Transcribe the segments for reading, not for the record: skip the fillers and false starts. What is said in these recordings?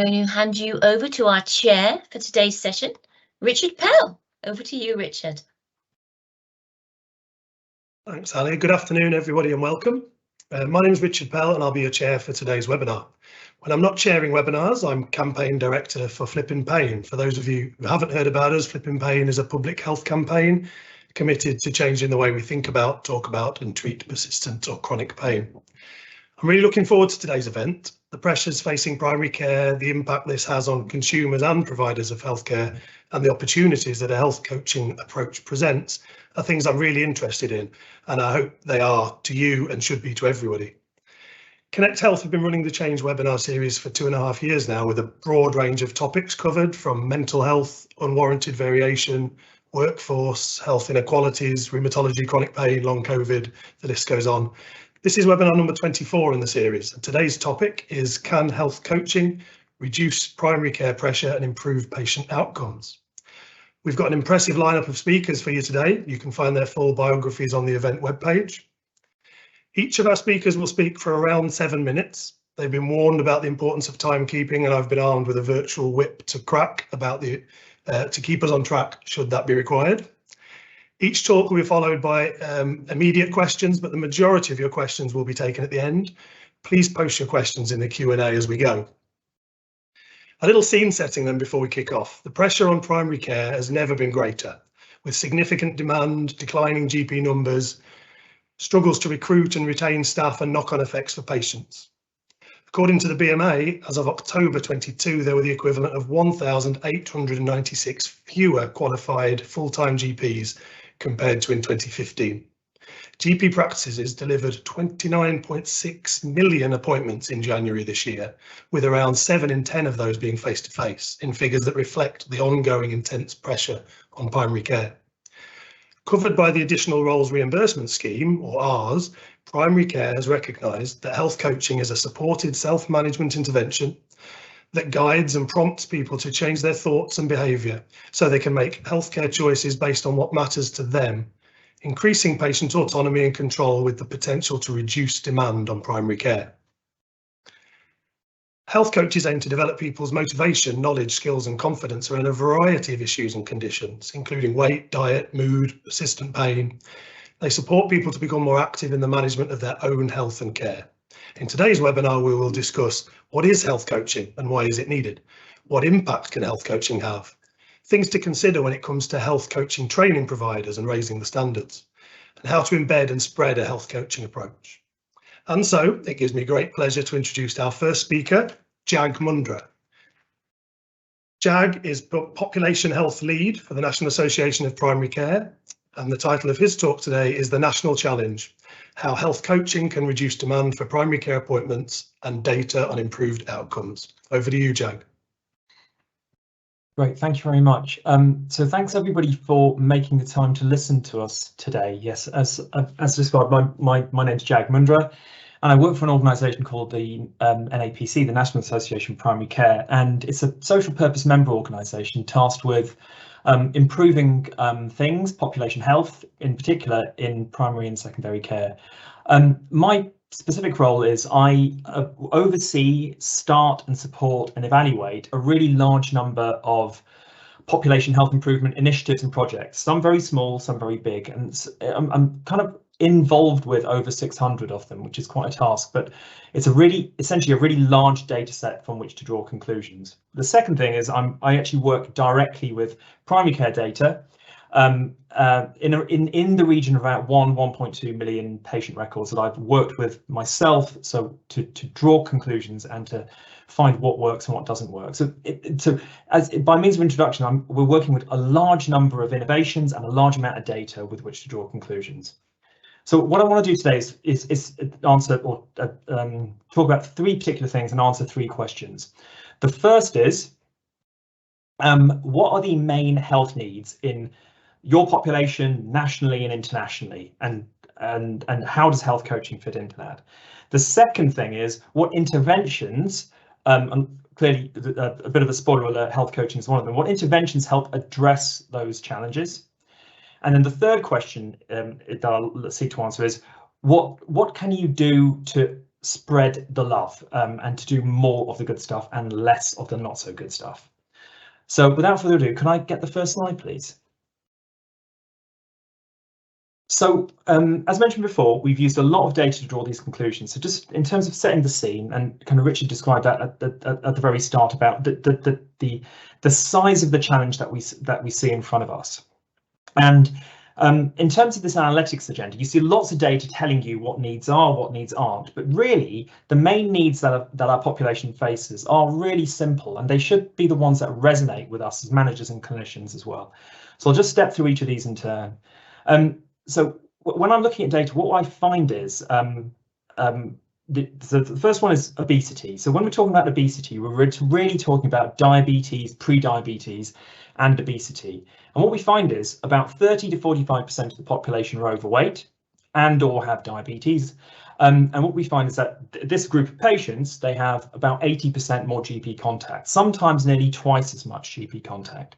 going to hand you over to our chair for today's session, Richard Pell. Over to you, Richard. Thanks, Ali. Good afternoon, everybody, and welcome. My name is Richard Pell, and I'll be your chair for today's webinar. When I'm not chairing webinars, I'm campaign director for Flipping Pain. For those of you who haven't heard about us, Flipping Pain is a public health campaign committed to changing the way we think about, talk about, and treat persistent or chronic pain. I'm really looking forward to today's event. The pressures facing primary care, the impact this has on consumers and providers of healthcare, and the opportunities that a health coaching approach presents are things I'm really interested in, and I hope they are to you and should be to everybody. Connect Health have been running the Change webinar series for 2.5 years now, with a broad range of topics covered, from mental health, unwarranted variation, workforce, health inequalities, rheumatology, chronic pain, long COVID, the list goes on. This is webinar number 24 in the series, and today's topic is: can health coaching reduce primary care pressure and improve patient outcomes? We've got an impressive lineup of speakers for you today. You can find their full biographies on the event webpage. Each of our speakers will speak for around 7 minutes. They've been warned about the importance of timekeeping, and I've been armed with a virtual whip to crack about to keep us on track should that be required. Each talk will be followed by immediate questions, but the majority of your questions will be taken at the end. Please post your questions in the Q&A as we go. A little scene setting then before we kick off. The pressure on primary care has never been greater, with significant demand, declining GP numbers, struggles to recruit and retain staff, and knock-on effects for patients. According to the BMA, as of October 22, there were the equivalent of 1,896 fewer qualified full-time GPs compared to in 2015. GP practices delivered 29.6 million appointments in January this year, with around 7 in 10 of those being face-to-face, in figures that reflect the ongoing intense pressure on primary care. Covered by the Additional Roles Reimbursement Scheme, or ARS, primary care has recognised that health coaching is a supported self-management intervention that guides and prompts people to change their thoughts and behaviour so they can make healthcare choices based on what matters to them, increasing patient autonomy and control with the potential to reduce demand on primary care. Health coaches aim to develop people's motivation, knowledge, skills and confidence around a variety of issues and conditions, including weight, diet, mood, persistent pain. They support people to become more active in the management of their own health and care. In today's webinar, we will discuss: what is health coaching and why is it needed? What impact can health coaching have? Things to consider when it comes to health coaching training providers and raising the standards, and how to embed and spread a health coaching approach. And so it gives me great pleasure to introduce our first speaker, Jag Mundra. Jag is Population Health Lead for the National Association of Primary Care, and the title of his talk today is The National Challenge: How Health Coaching Can Reduce Demand for Primary Care Appointments and Data on Improved Outcomes. Over to you, Jag. Great, thank you very much. So thanks everybody for making the time to listen to us today. Yes, as described, my name's Jag Mundra, and I work for an organisation called the NAPC, the National Association of Primary Care, and it's a social purpose member organisation tasked with improving things, population health in particular, in primary and secondary care. My specific role is I oversee, start and support and evaluate a really large number of population health improvement initiatives and projects, some very small, some very big, and I'm kind of involved with over 600 of them, which is quite a task, but it's essentially a really large data set from which to draw conclusions. The second thing is I actually work directly with primary care data in the region of about 1.2 million patient records that I've worked with myself, so to draw conclusions and to find what works and what doesn't work. So by means of introduction, we're working with a large number of innovations and a large amount of data with which to draw conclusions. So what I want to do today is answer or talk about 3 particular things and answer 3 questions. The first is, what are the main health needs in your population, nationally and internationally, and how does health coaching fit into that? The second thing is, what interventions, and clearly a bit of a spoiler alert, health coaching is one of them, what interventions help address those challenges? And then the third question that I'll seek to answer is, what can you do to spread the love and to do more of the good stuff and less of the not so good stuff. So without further ado, can I get the first slide, please? So as mentioned before, we've used a lot of data to draw these conclusions. So just in terms of setting the scene, and kind of Richard described that at the very start about the size of the challenge that we see in front of us. And in terms of this analytics agenda, you see lots of data telling you what needs are, what needs aren't. But really, the main needs that our population faces are really simple, and they should be the ones that resonate with us as managers and clinicians as well. So I'll just step through each of these in turn. So when I'm looking at data, what I find is the first one is obesity. So when we're talking about obesity, we're really talking about diabetes, pre-diabetes, and obesity. And what we find is about 30 to 45% of the population are overweight and or have diabetes. And what we find is that this group of patients, they have about 80% more GP contact, sometimes nearly twice as much GP contact.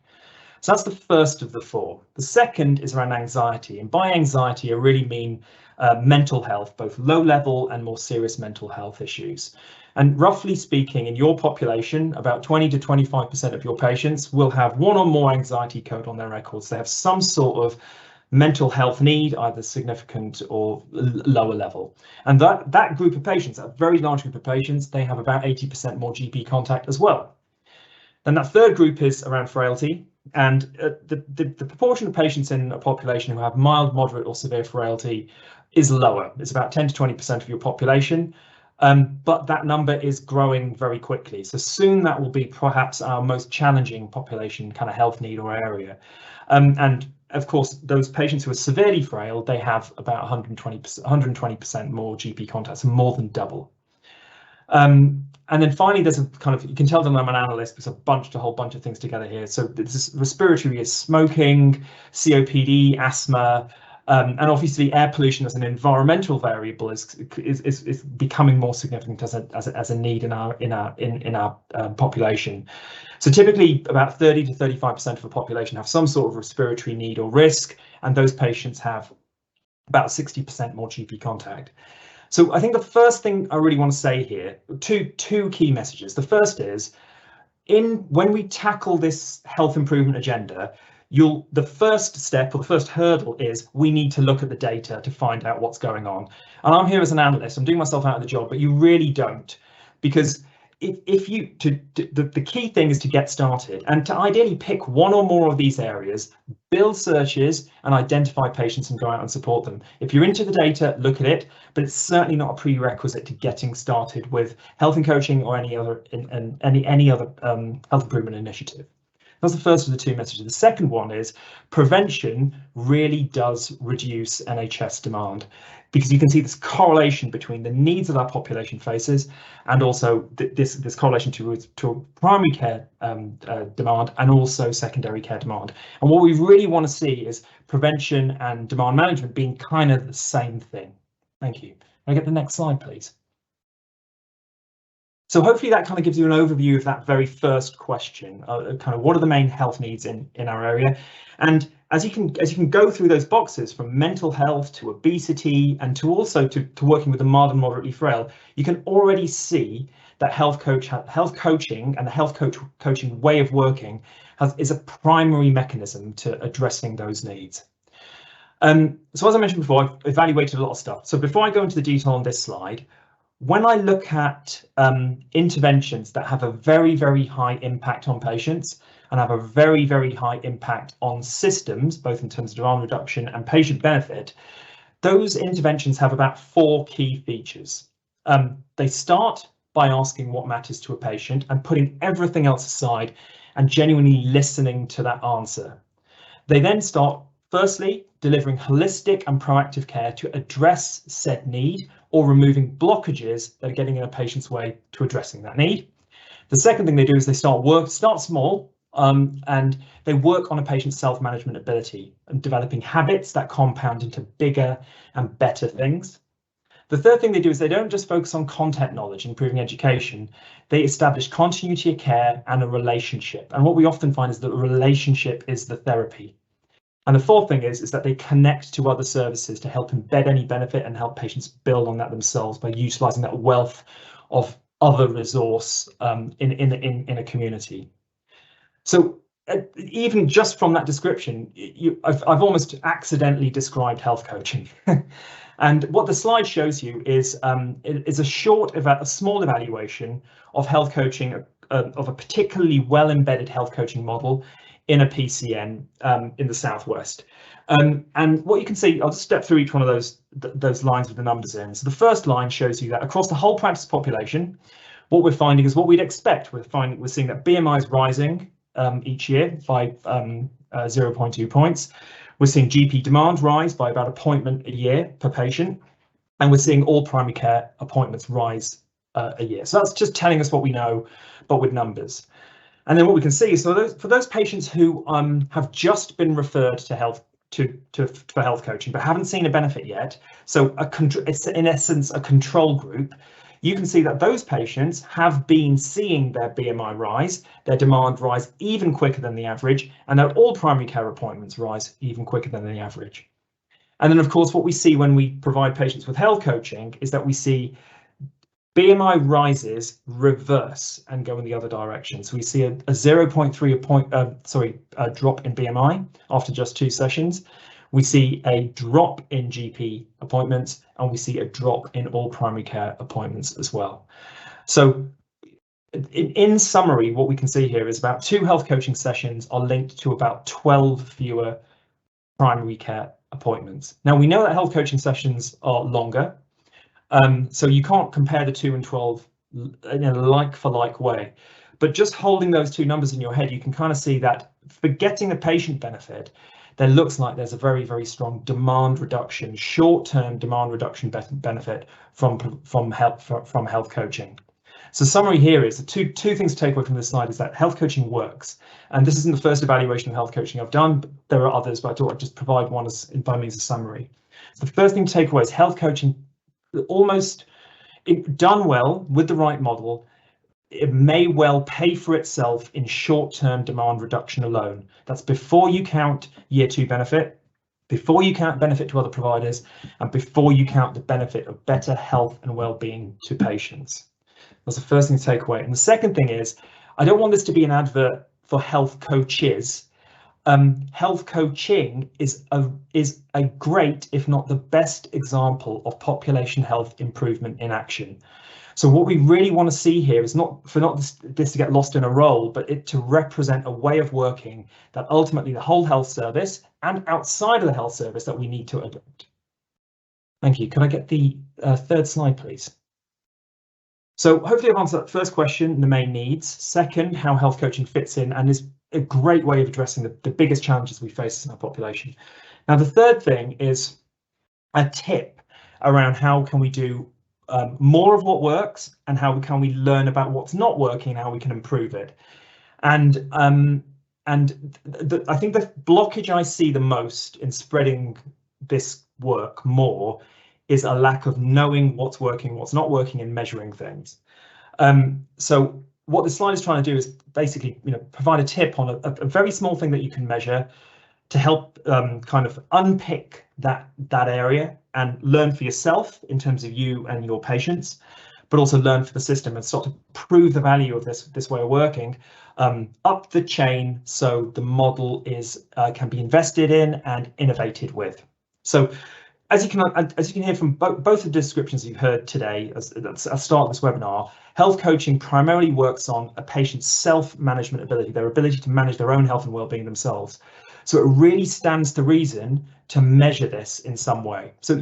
So that's the first of the four. The second is around anxiety, and by anxiety I really mean mental health, both low level and more serious mental health issues. And roughly speaking, in your population, about 20 to 25% of your patients will have one or more anxiety code on their records. They have some sort of mental health need, either significant or lower level. And that group of patients, a very large group of patients, they have about 80% more GP contact as well. Then that third group is around frailty. And the proportion of patients in a population who have mild, moderate or severe frailty is lower. It's about 10 to 20% of your population, but that number is growing very quickly. So soon that will be perhaps our most challenging population kind of health need or area. And of course, those patients who are severely frail, they have about 120% more GP contacts, more than double. And then finally, there's a kind of, you can tell that I'm an analyst because a whole bunch of things together here. So this respiratory is smoking, COPD, asthma, and obviously air pollution as an environmental variable is becoming more significant as a need in our population. So typically about 30 to 35% of the population have some sort of respiratory need or risk, and those patients have about 60% more GP contact. So I think the first thing I really want to say here, two key messages. The first is, when we tackle this health improvement agenda, the first step or the first hurdle is we need to look at the data to find out what's going on. And I'm here as an analyst, I'm doing myself out of the job, but you really don't, because the key thing is to get started and to ideally pick one or more of these areas, build searches and identify patients and go out and support them. If you're into the data, look at it, but it's certainly not a prerequisite to getting started with health and coaching or any other health improvement initiative. That's the first of the two messages. The second one is prevention really does reduce NHS demand, because you can see this correlation between the needs that our population faces and also this correlation to primary care demand and also secondary care demand. And what we really want to see is prevention and demand management being kind of the same thing. Thank you. Can I get the next slide, please? So hopefully that kind of gives you an overview of that very first question, kind of what are the main health needs in our area. And as you can go through those boxes, from mental health to obesity and to also to working with the mild and moderately frail, you can already see that health coaching and the health coaching way of working is a primary mechanism to addressing those needs. So as I mentioned before, I've evaluated a lot of stuff. So before I go into the detail on this slide, when I look at interventions that have a very, very high impact on patients and have a very, very high impact on systems, both in terms of demand reduction and patient benefit, those interventions have about 4 key features. They start by asking what matters to a patient and putting everything else aside and genuinely listening to that answer. They then start, firstly, delivering holistic and proactive care to address said need or removing blockages that are getting in a patient's way to addressing that need. The second thing they do is they start small and they work on a patient's self-management ability and developing habits that compound into bigger and better things. The third thing they do is they don't just focus on content knowledge, improving education, they establish continuity of care and a relationship. And what we often find is that a relationship is the therapy. And the fourth thing is that they connect to other services to help embed any benefit and help patients build on that themselves by utilising that wealth of other resource in a community. So even just from that description, I've almost accidentally described health coaching. And what the slide shows you is a small evaluation of health coaching, of a particularly well-embedded health coaching model in a PCN in the Southwest. And what you can see, I'll just step through each one of those lines with the numbers in. So the first line shows you that across the whole practice population, what we're finding is what we'd expect. We're seeing that BMI is rising each year by 0.2 points. We're seeing GP demand rise by about an appointment a year per patient, and we're seeing all primary care appointments rise a year. So that's just telling us what we know, but with numbers. And then what we can see is for those patients who have just been referred to for health coaching but haven't seen a benefit yet, so it's in essence a control group, you can see that those patients have been seeing their BMI rise, their demand rise even quicker than the average, and that all primary care appointments rise even quicker than the average. And then, of course, what we see when we provide patients with health coaching is that we see BMI rises reverse and go in the other direction. So we see a 0.3 drop in BMI after just 2 sessions. We see a drop in GP appointments, and we see a drop in all primary care appointments as well. So in summary, what we can see here is about 2 health coaching sessions are linked to about 12 fewer primary care appointments. Now, we know that health coaching sessions are longer, so you can't compare the 2 and 12 in a like-for-like way. But just holding those 2 numbers in your head, you can kind of see that forgetting the patient benefit, there looks like there's a very, very strong demand reduction, short-term demand reduction benefit from health coaching. So summary here is the two things to take away from this slide is that health coaching works. And this isn't the first evaluation of health coaching I've done, but there are others, but I thought I'd just provide one by means of summary. The first thing to take away is health coaching, done well with the right model, it may well pay for itself in short-term demand reduction alone. That's before you count year 2 benefit, before you count benefit to other providers, and before you count the benefit of better health and well-being to patients. That's the first thing to take away. And the second thing is, I don't want this to be an advert for health coaches. Health coaching is a great, if not the best, example of population health improvement in action. So what we really want to see here is not this to get lost in a role, but it to represent a way of working that ultimately the whole health service and outside of the health service that we need to adopt. Thank you. Could I get the third slide, please? So hopefully I've answered that first question, the main needs. Second, how health coaching fits in and is a great way of addressing the biggest challenges we face in our population. Now, the third thing is a tip around how can we do more of what works and how can we learn about what's not working and how we can improve it. And I think the blockage I see the most in spreading this work more is a lack of knowing what's working, what's not working, and measuring things. So what the slide is trying to do is basically, provide a tip on a very small thing that you can measure to help kind of unpick that area and learn for yourself in terms of you and your patients, but also learn for the system and start to prove the value of this way of working up the chain, so the model can be invested in and innovated with. So as you can hear from both the descriptions you've heard today, as I start this webinar, health coaching primarily works on a patient's self-management ability, their ability to manage their own health and well-being themselves. So it really stands to reason to measure this in some way. So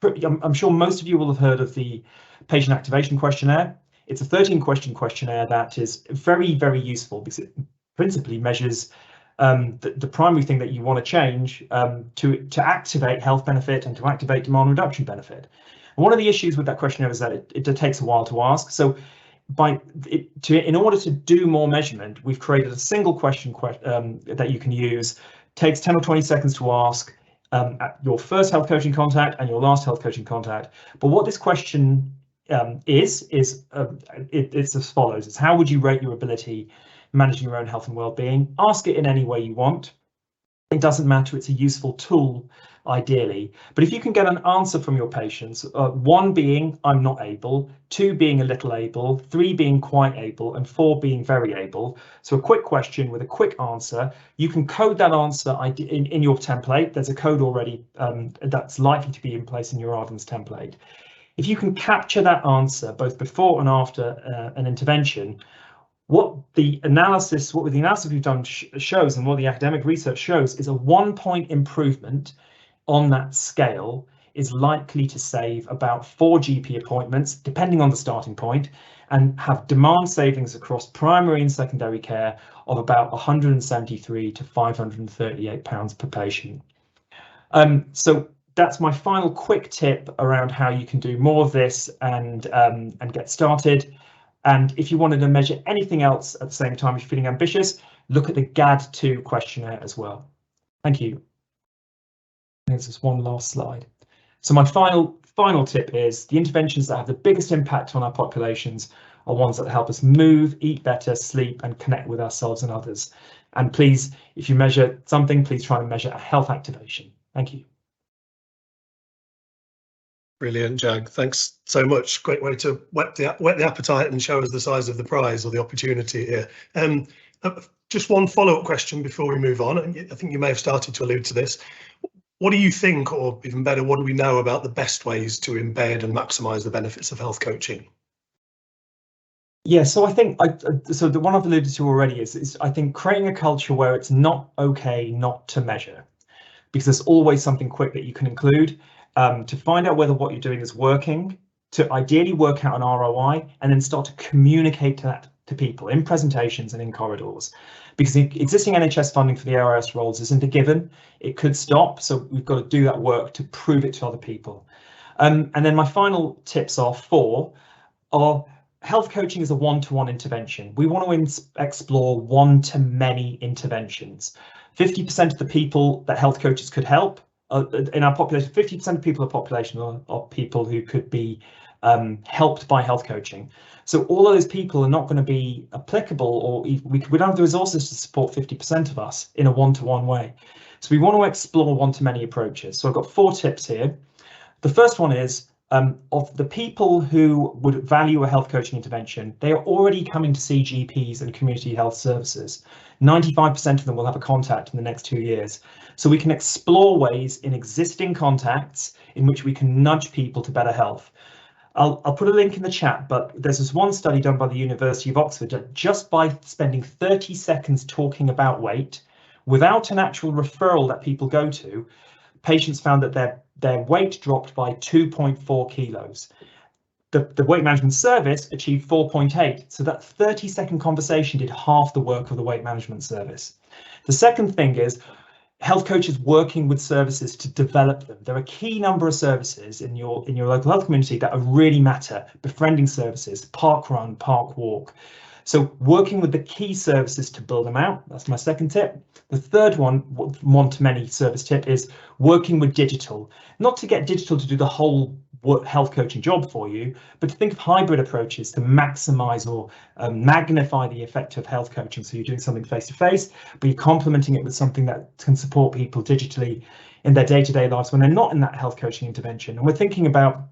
I'm sure most of you will have heard of the patient activation questionnaire. It's a 13-question questionnaire that is very, very useful because it principally measures the primary thing that you want to change to activate health benefit and to activate demand reduction benefit. And one of the issues with that questionnaire is that it takes a while to ask. So in order to do more measurement, we've created a single question that you can use. Takes 10 or 20 seconds to ask at your first health coaching contact and your last health coaching contact. But what this question it's as follows. It's how would you rate your ability managing your own health and well-being? Ask it in any way you want. It doesn't matter, it's a useful tool, ideally. But if you can get an answer from your patients, 1 being I'm not able, 2 being a little able, 3 being quite able, and 4 being very able. So a quick question with a quick answer, you can code that answer in your template. There's a code already that's likely to be in place in your Ardens template. If you can capture that answer both before and after an intervention, what the analysis we've done shows, and what the academic research shows, is a 1-point improvement on that scale is likely to save about 4 GP appointments, depending on the starting point, and have demand savings across primary and secondary care of about £173 to £538 per patient. So that's my final quick tip around how you can do more of this and get started. And if you wanted to measure anything else at the same time, if you're feeling ambitious, look at the GAD2 questionnaire as well. Thank you. There's just one last slide. So my final tip is the interventions that have the biggest impact on our populations are ones that help us move, eat better, sleep, and connect with ourselves and others. And please, if you measure something, please try and measure a health activation. Thank you. Brilliant, Jag. Thanks so much. Great way to whet the appetite and show us the size of the prize or the opportunity here. Just one follow-up question before we move on. And I think you may have started to allude to this. What do you think, or even better, what do we know about the best ways to embed and maximise the benefits of health coaching? Yeah, so I think so the one I've alluded to already is I think creating a culture where it's not okay not to measure, because there's always something quick that you can include. To find out whether what you're doing is working, to ideally work out an ROI, and then start to communicate that to people in presentations and in corridors. Because the existing NHS funding for the ARS roles isn't a given. It could stop, so we've got to do that work to prove it to other people. And then my final tips are 4. Health coaching is a one-to-one intervention. We want to explore one-to-many interventions. 50% of the people that health coaches could help in our population, 50% of people in the population are people who could be helped by health coaching. So all of those people are not going to be applicable, or we don't have the resources to support 50% of us in a one-to-one way. So we want to explore one-to-many approaches. So I've got 4 tips here. The first one is of the people who would value a health coaching intervention, they are already coming to see GPs and community health services. 95% of them will have a contact in the next 2 years. So we can explore ways in existing contacts in which we can nudge people to better health. I'll put a link in the chat, but there's this one study done by the University of Oxford that just by spending 30 seconds talking about weight, without an actual referral that people go to, patients found that their weight dropped by 2.4 kilos. The weight management service achieved 4.8, so that 30-second conversation did half the work of the weight management service. The second thing is health coaches working with services to develop them. There are a key number of services in your local health community that really matter. Befriending services, park run, park walk. So working with the key services to build them out. That's my second tip. The third one-to-many service tip is working with digital. Not to get digital to do the whole health coaching job for you, but to think of hybrid approaches to maximize or magnify the effect of health coaching. So you're doing something face-to-face, but you're complementing it with something that can support people digitally in their day-to-day lives when they're not in that health coaching intervention. And we're thinking about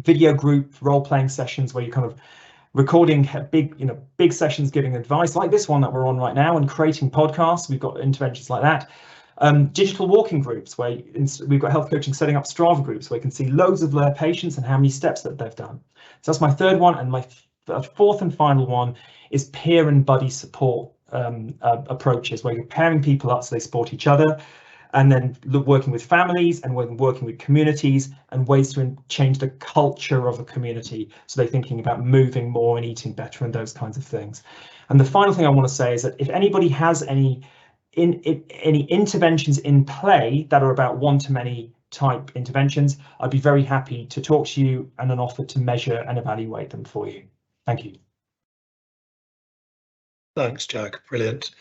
video group role-playing sessions where you kind of recording big sessions giving advice like this one that we're on right now, and creating podcasts. We've got interventions like that. Digital walking groups where we've got health coaching setting up Strava groups where you can see loads of their patients and how many steps that they've done. So that's my third one. And my fourth and final one is peer and buddy support approaches where you're pairing people up so they support each other, and then working with families and working with communities and ways to change the culture of a community. So they're thinking about moving more and eating better and those kinds of things. And the final thing I want to say is that if anybody has any interventions in play that are about one-to-many type interventions, I'd be very happy to talk to you and an offer to measure and evaluate them for you. Thank you. Thanks, Jack. Brilliant.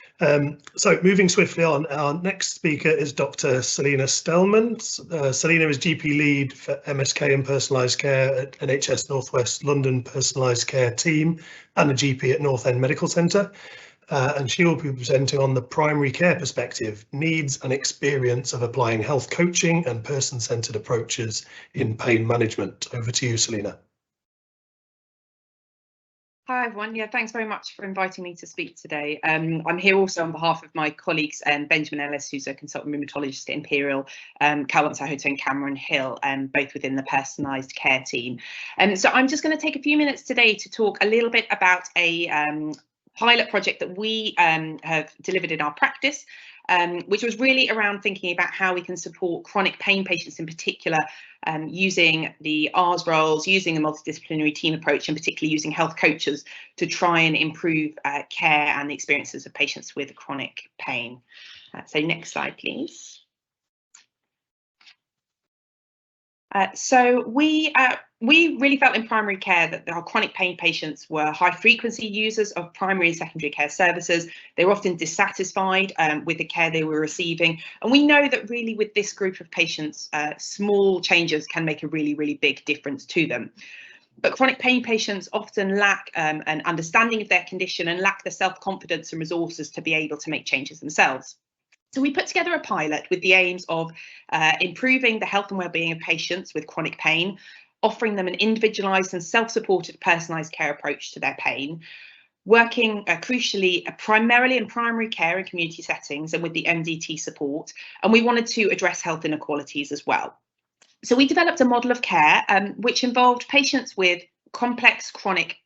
So moving swiftly on, our next speaker is Dr. Selina Stellman. Selina is GP lead for MSK and personalised care at NHS North West London personalised care team and a GP at North End Medical Centre. and she will be presenting on the primary care perspective, needs and experience of applying health coaching and person-centred approaches in pain management. Over to you, Selina. Hi everyone, thanks very much for inviting me to speak today. I'm here also on behalf of my colleagues, Benjamin Ellis, who's a consultant rheumatologist at Imperial, Calvin Sahoto and Cameron Hill, both within the personalised care team. So I'm just going to take a few minutes today to talk a little bit about a pilot project that we have delivered in our practice, which was really around thinking about how we can support chronic pain patients in particular, using the ARS roles, using a multidisciplinary team approach, and particularly using health coaches to try and improve care and the experiences of patients with chronic pain. So next slide, please. So we really felt in primary care that our chronic pain patients were high frequency users of primary and secondary care services. They were often dissatisfied with the care they were receiving. And we know that really with this group of patients, small changes can make a really, really big difference to them. But chronic pain patients often lack an understanding of their condition and lack the self-confidence and resources to be able to make changes themselves. So we put together a pilot with the aims of improving the health and well-being of patients with chronic pain, offering them an individualised and self-supported personalised care approach to their pain, working crucially primarily in primary care and community settings and with the MDT support. And we wanted to address health inequalities as well. So we developed a model of care which involved patients with complex chronic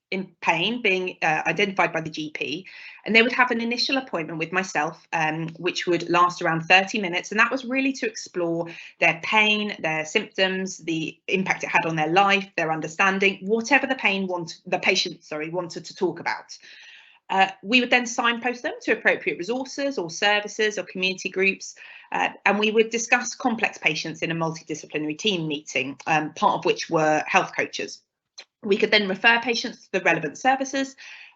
pain being identified by the GP, and they would have an initial appointment with myself, which would last around 30 minutes, and that was really to explore their pain, their symptoms, the impact it had on their life, their understanding, whatever the patient wanted to talk about. We would then signpost them to appropriate resources or services or community groups, and we would discuss complex patients in a multidisciplinary team meeting, part of which were health coaches. We could then refer patients to the relevant services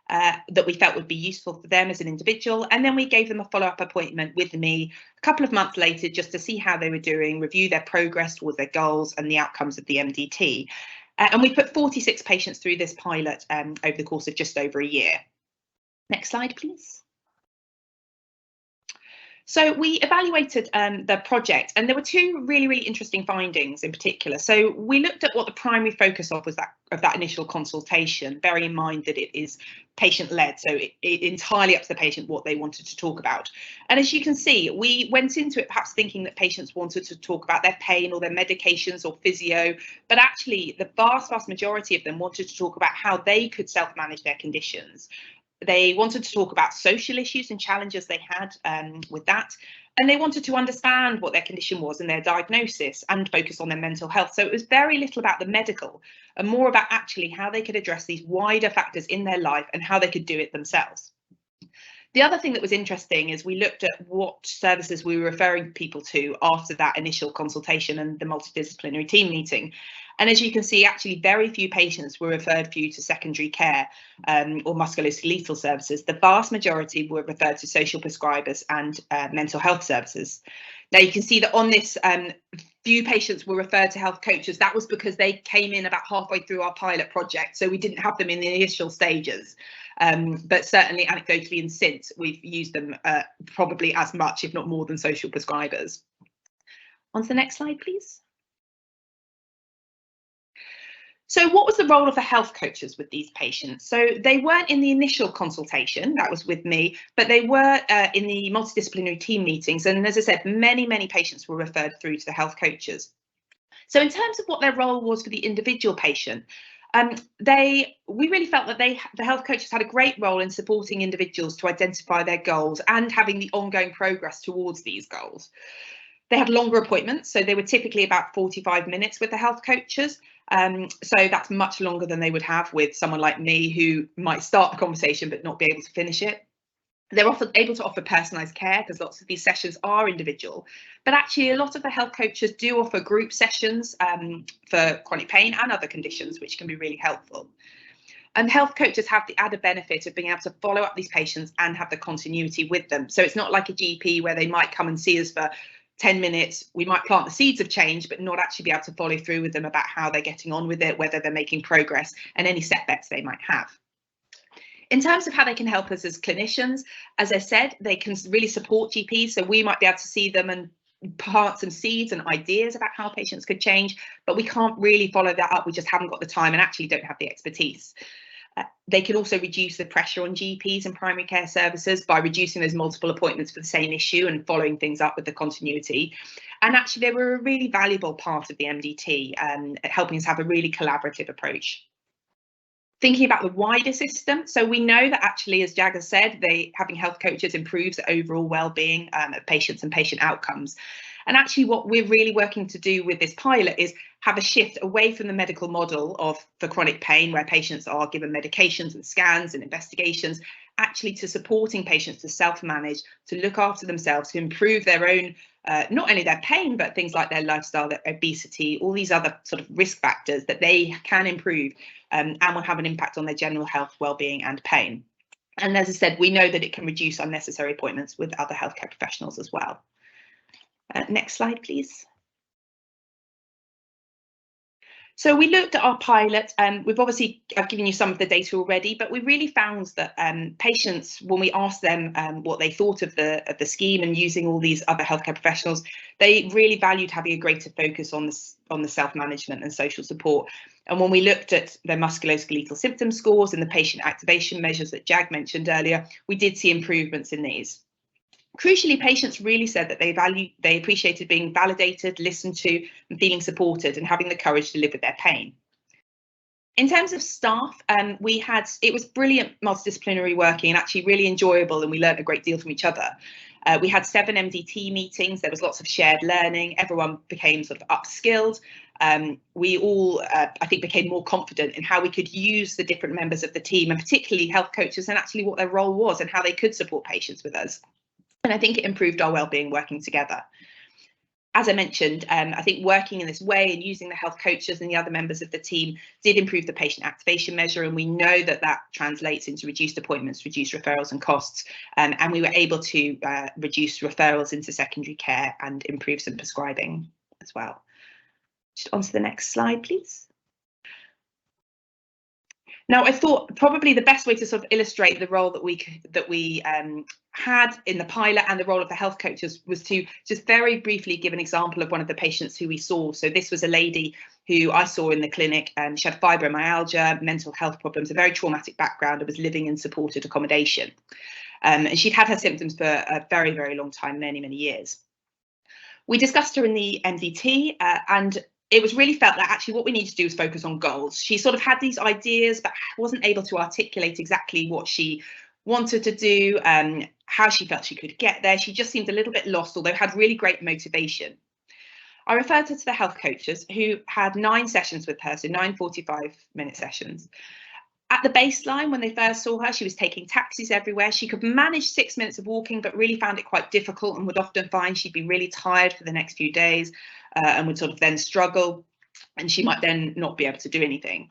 that we felt would be useful for them as an individual, and then we gave them a follow-up appointment with me a couple of months later just to see how they were doing, review their progress towards their goals and the outcomes of the MDT. And we put 46 patients through this pilot over the course of just over a year. Next slide, please. So we evaluated the project, and there were two really, really interesting findings in particular. So we looked at what the primary focus of that initial consultation, bearing in mind that it is patient-led, so it entirely up to the patient what they wanted to talk about. And as you can see, we went into it perhaps thinking that patients wanted to talk about their pain or their medications or physio, but actually the vast majority of them wanted to talk about how they could self-manage their conditions. They wanted to talk about social issues and challenges they had with that, and they wanted to understand what their condition was and their diagnosis and focus on their mental health. So it was very little about the medical and more about actually how they could address these wider factors in their life and how they could do it themselves. The other thing that was interesting is we looked at what services we were referring people to after that initial consultation and the multidisciplinary team meeting. And as you can see, actually very few patients were referred to secondary care or musculoskeletal services. The vast majority were referred to social prescribers and mental health services. Now you can see that on this, few patients were referred to health coaches. That was because they came in about halfway through our pilot project, so we didn't have them in the initial stages. But certainly anecdotally and since, we've used them probably as much, if not more than social prescribers. On to the next slide, please. So what was the role of the health coaches with these patients? So they weren't in the initial consultation, that was with me, but they were in the multidisciplinary team meetings. And as I said, many patients were referred through to the health coaches. So in terms of what their role was for the individual patient, we really felt that the health coaches had a great role in supporting individuals to identify their goals and having the ongoing progress towards these goals. They had longer appointments, so they were typically about 45 minutes with the health coaches. So that's much longer than they would have with someone like me who might start the conversation but not be able to finish it. They're often able to offer personalised care because lots of these sessions are individual, but actually a lot of the health coaches do offer group sessions for chronic pain and other conditions, which can be really helpful. And health coaches have the added benefit of being able to follow up these patients and have the continuity with them. So it's not like a GP where they might come and see us for 10 minutes, we might plant the seeds of change, but not actually be able to follow through with them about how they're getting on with it, whether they're making progress and any setbacks they might have. In terms of how they can help us as clinicians, as I said, they can really support GPs. So we might be able to see them and plant some seeds and ideas about how patients could change, but we can't really follow that up. We just haven't got the time and actually don't have the expertise. They can also reduce the pressure on GPs and primary care services by reducing those multiple appointments for the same issue and following things up with the continuity. And actually, they were a really valuable part of the MDT, helping us have a really collaborative approach. Thinking about the wider system, so we know that actually, as Jag has said, having health coaches improves the overall well-being of patients and patient outcomes. And actually what we're really working to do with this pilot is have a shift away from the medical model for chronic pain, where patients are given medications and scans and investigations, actually to supporting patients to self-manage, to look after themselves, to improve their own, not only their pain, but things like their lifestyle, their obesity, all these other sort of risk factors that they can improve and will have an impact on their general health, well-being and pain. And as I said, we know that it can reduce unnecessary appointments with other healthcare professionals as well. Next slide, please. So we looked at our pilot, and I've given you some of the data already, but we really found that patients, when we asked them what they thought of the scheme and using all these other healthcare professionals, they really valued having a greater focus on the self-management and social support. And when we looked at their musculoskeletal symptom scores and the patient activation measures that Jag mentioned earlier, we did see improvements in these. Crucially, patients really said that they appreciated being validated, listened to, and feeling supported and having the courage to live with their pain. In terms of staff, it was brilliant multidisciplinary working and actually really enjoyable, and we learned a great deal from each other. We had 7 MDT meetings. There was lots of shared learning. Everyone became sort of upskilled. We all, I think, became more confident in how we could use the different members of the team, and particularly health coaches, and actually what their role was and how they could support patients with us. And I think it improved our well-being working together. As I mentioned, I think working in this way and using the health coaches and the other members of the team did improve the patient activation measure, and we know that that translates into reduced appointments, reduced referrals and costs, and we were able to reduce referrals into secondary care and improve some prescribing as well. Just on to the next slide, please. Now, I thought probably the best way to sort of illustrate the role that we had in the pilot and the role of the health coaches was to just very briefly give an example of one of the patients who we saw. So this was a lady who I saw in the clinic, and she had fibromyalgia, mental health problems, a very traumatic background, and was living in supported accommodation. And she'd had her symptoms for a very, very long time, many, many years. We discussed her in the MDT, and it was really felt that actually what we need to do is focus on goals. She sort of had these ideas, but wasn't able to articulate exactly what she wanted to do, how she felt she could get there. She just seemed a little bit lost, although had really great motivation. I referred her to the health coaches, who had 9 sessions with her, so 9 45-minute sessions. At the baseline, when they first saw her, she was taking taxis everywhere. She could manage 6 minutes of walking, but really found it quite difficult and would often find she'd be really tired for the next few days and would sort of then struggle, and she might then not be able to do anything.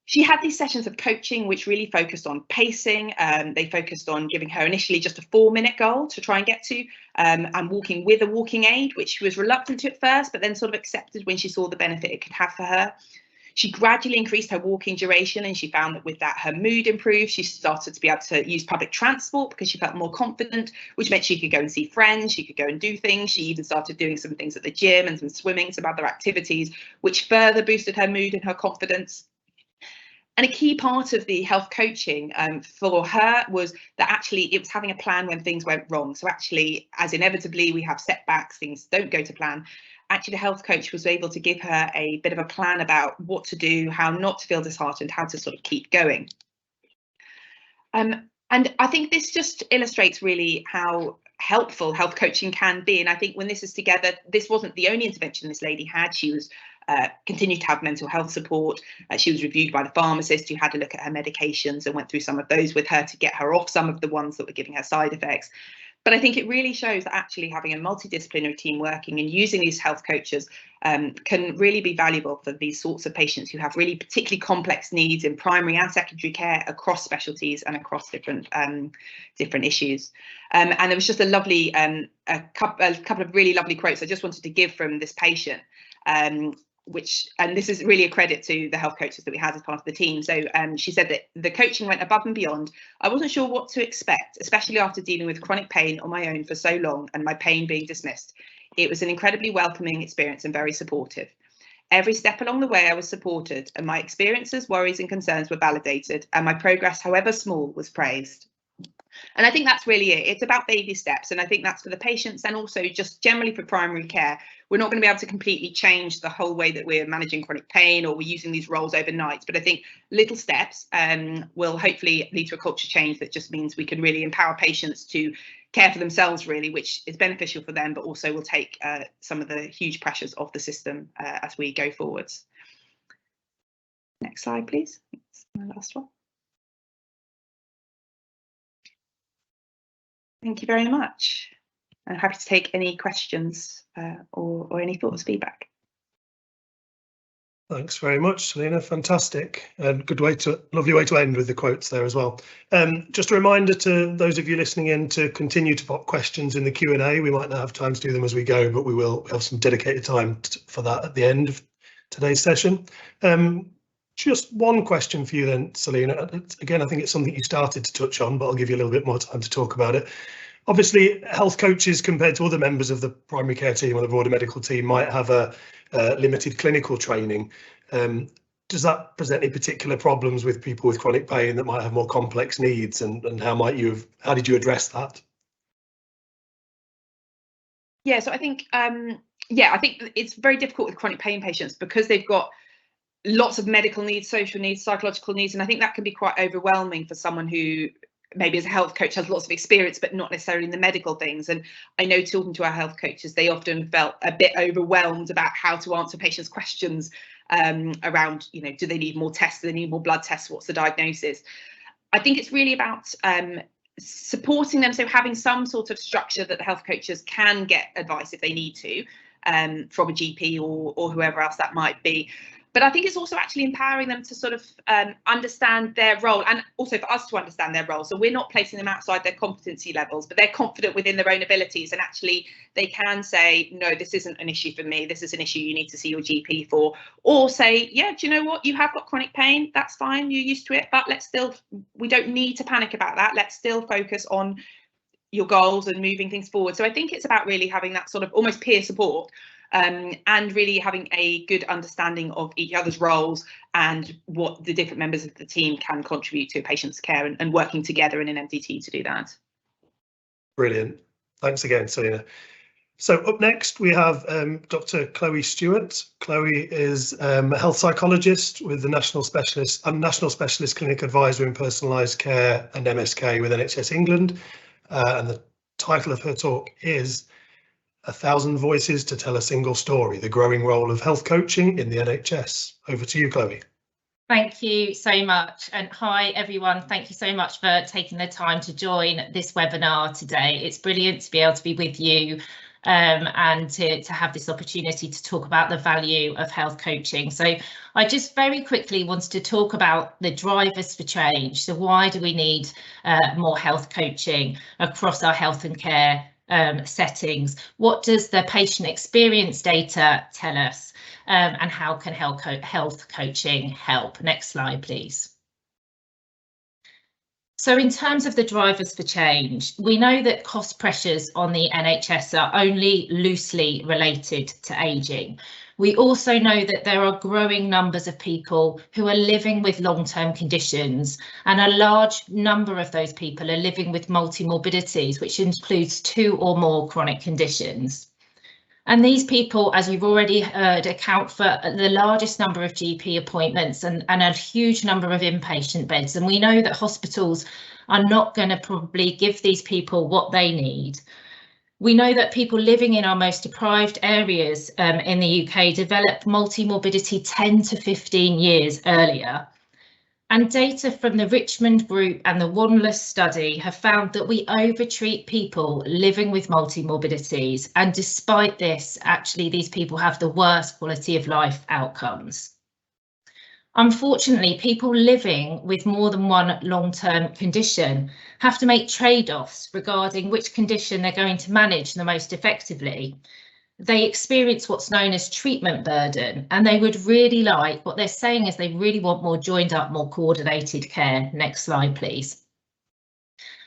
She had these sessions of coaching which really focused on pacing. They focused on giving her initially just a 4-minute goal to try and get to, and walking with a walking aid, which she was reluctant to at first, but then sort of accepted when she saw the benefit it could have for her. She gradually increased her walking duration, and she found that with that her mood improved. She started to be able to use public transport because she felt more confident, which meant she could go and see friends, she could go and do things. She even started doing some things at the gym and some swimming, some other activities, which further boosted her mood and her confidence. And a key part of the health coaching for her was that actually it was having a plan when things went wrong. So actually, as inevitably we have setbacks, things don't go to plan. Actually, the health coach was able to give her a bit of a plan about what to do, how not to feel disheartened, how to sort of keep going. And I think this just illustrates really how helpful health coaching can be. And I think when this is together, this wasn't the only intervention this lady had. She was continued to have mental health support. She was reviewed by the pharmacist who had a look at her medications and went through some of those with her to get her off some of the ones that were giving her side effects. But I think it really shows that actually having a multidisciplinary team working and using these health coaches can really be valuable for these sorts of patients who have really particularly complex needs in primary and secondary care across specialties and across different issues. And there was just a lovely, a couple of really lovely quotes I just wanted to give from this patient. and this is really a credit to the health coaches that we had as part of the team. So she said that the coaching went above and beyond. I wasn't sure what to expect, especially after dealing with chronic pain on my own for so long and my pain being dismissed. It was an incredibly welcoming experience and very supportive. Every step along the way I was supported, and my experiences, worries and concerns were validated, and my progress, however small, was praised. And I think that's really it. It's about baby steps. And I think that's for the patients and also just generally for primary care. We're not going to be able to completely change the whole way that we're managing chronic pain or we're using these roles overnight. But I think little steps will hopefully lead to a culture change that just means we can really empower patients to care for themselves, really, which is beneficial for them, but also will take some of the huge pressures off the system as we go forwards. Next slide, please. That's my last one. Thank you very much. I'm happy to take any questions or any thoughts, feedback. Thanks very much, Selena. Fantastic, and lovely way to end with the quotes there as well. Just a reminder to those of you listening in to continue to pop questions in the Q&A. We might not have time to do them as we go, but we will have some dedicated time for that at the end of today's session. Just one question for you then, Selena. Again, I think it's something you started to touch on, but I'll give you a little bit more time to talk about it. Obviously, health coaches compared to other members of the primary care team or the broader medical team might have a limited clinical training. Does that present any particular problems with people with chronic pain that might have more complex needs, and how did you address that? Yeah, so I think I think it's very difficult with chronic pain patients because they've got lots of medical needs, social needs, psychological needs, and I think that can be quite overwhelming for someone who maybe as a health coach has lots of experience but not necessarily in the medical things. And I know, talking to our health coaches, they often felt a bit overwhelmed about how to answer patients' questions around, you know, do they need more tests, do they need more blood tests, what's the diagnosis? I think it's really about supporting them, so having some sort of structure that the health coaches can get advice if they need to from a GP or whoever else that might be. But I think it's also actually empowering them to sort of understand their role, and also for us to understand their role. So we're not placing them outside their competency levels, but they're confident within their own abilities, and actually they can say, no, this isn't an issue for me, this is an issue you need to see your GP for. Or say, yeah, do you know what, you have got chronic pain, that's fine, you're used to it, but we don't need to panic about that. Let's still focus on your goals and moving things forward. So I think it's about really having that sort of almost peer support, and really having a good understanding of each other's roles and what the different members of the team can contribute to a patient's care, and working together in an MDT to do that. Brilliant. Thanks again, Selena. So up next we have Dr. Chloe Stewart. Chloe is a health psychologist with the National Specialist Clinic Advisor in Personalised Care and MSK with NHS England, and the title of her talk is 1,000 Voices to Tell a Single Story, the growing role of health coaching in the NHS. Over to you, Chloe. Thank you so much, and hi everyone. Thank you so much for taking the time to join this webinar today. It's brilliant to be able to be with you and to have this opportunity to talk about the value of health coaching. So I just very quickly wanted to talk about the drivers for change. So why do we need more health coaching across our health and care settings? What does the patient experience data tell us, and how can health coaching help? Next slide, please. So in terms of the drivers for change, we know that cost pressures on the NHS are only loosely related to ageing. We also know that there are growing numbers of people who are living with long-term conditions, and a large number of those people are living with multimorbidities, which includes 2 or more chronic conditions. And these people, as you've already heard, account for the largest number of GP appointments and a huge number of inpatient beds. And we know that hospitals are not going to probably give these people what they need. We know that people living in our most deprived areas in the UK develop multimorbidity 10 to 15 years earlier. And data from the Richmond Group and the Wanless study have found that we overtreat people living with multimorbidities, and despite this, actually these people have the worst quality of life outcomes. Unfortunately, people living with more than one long-term condition have to make trade-offs regarding which condition they're going to manage the most effectively. They experience what's known as treatment burden, and they would really like, what they're saying is they really want more joined up, more coordinated care. Next slide, please.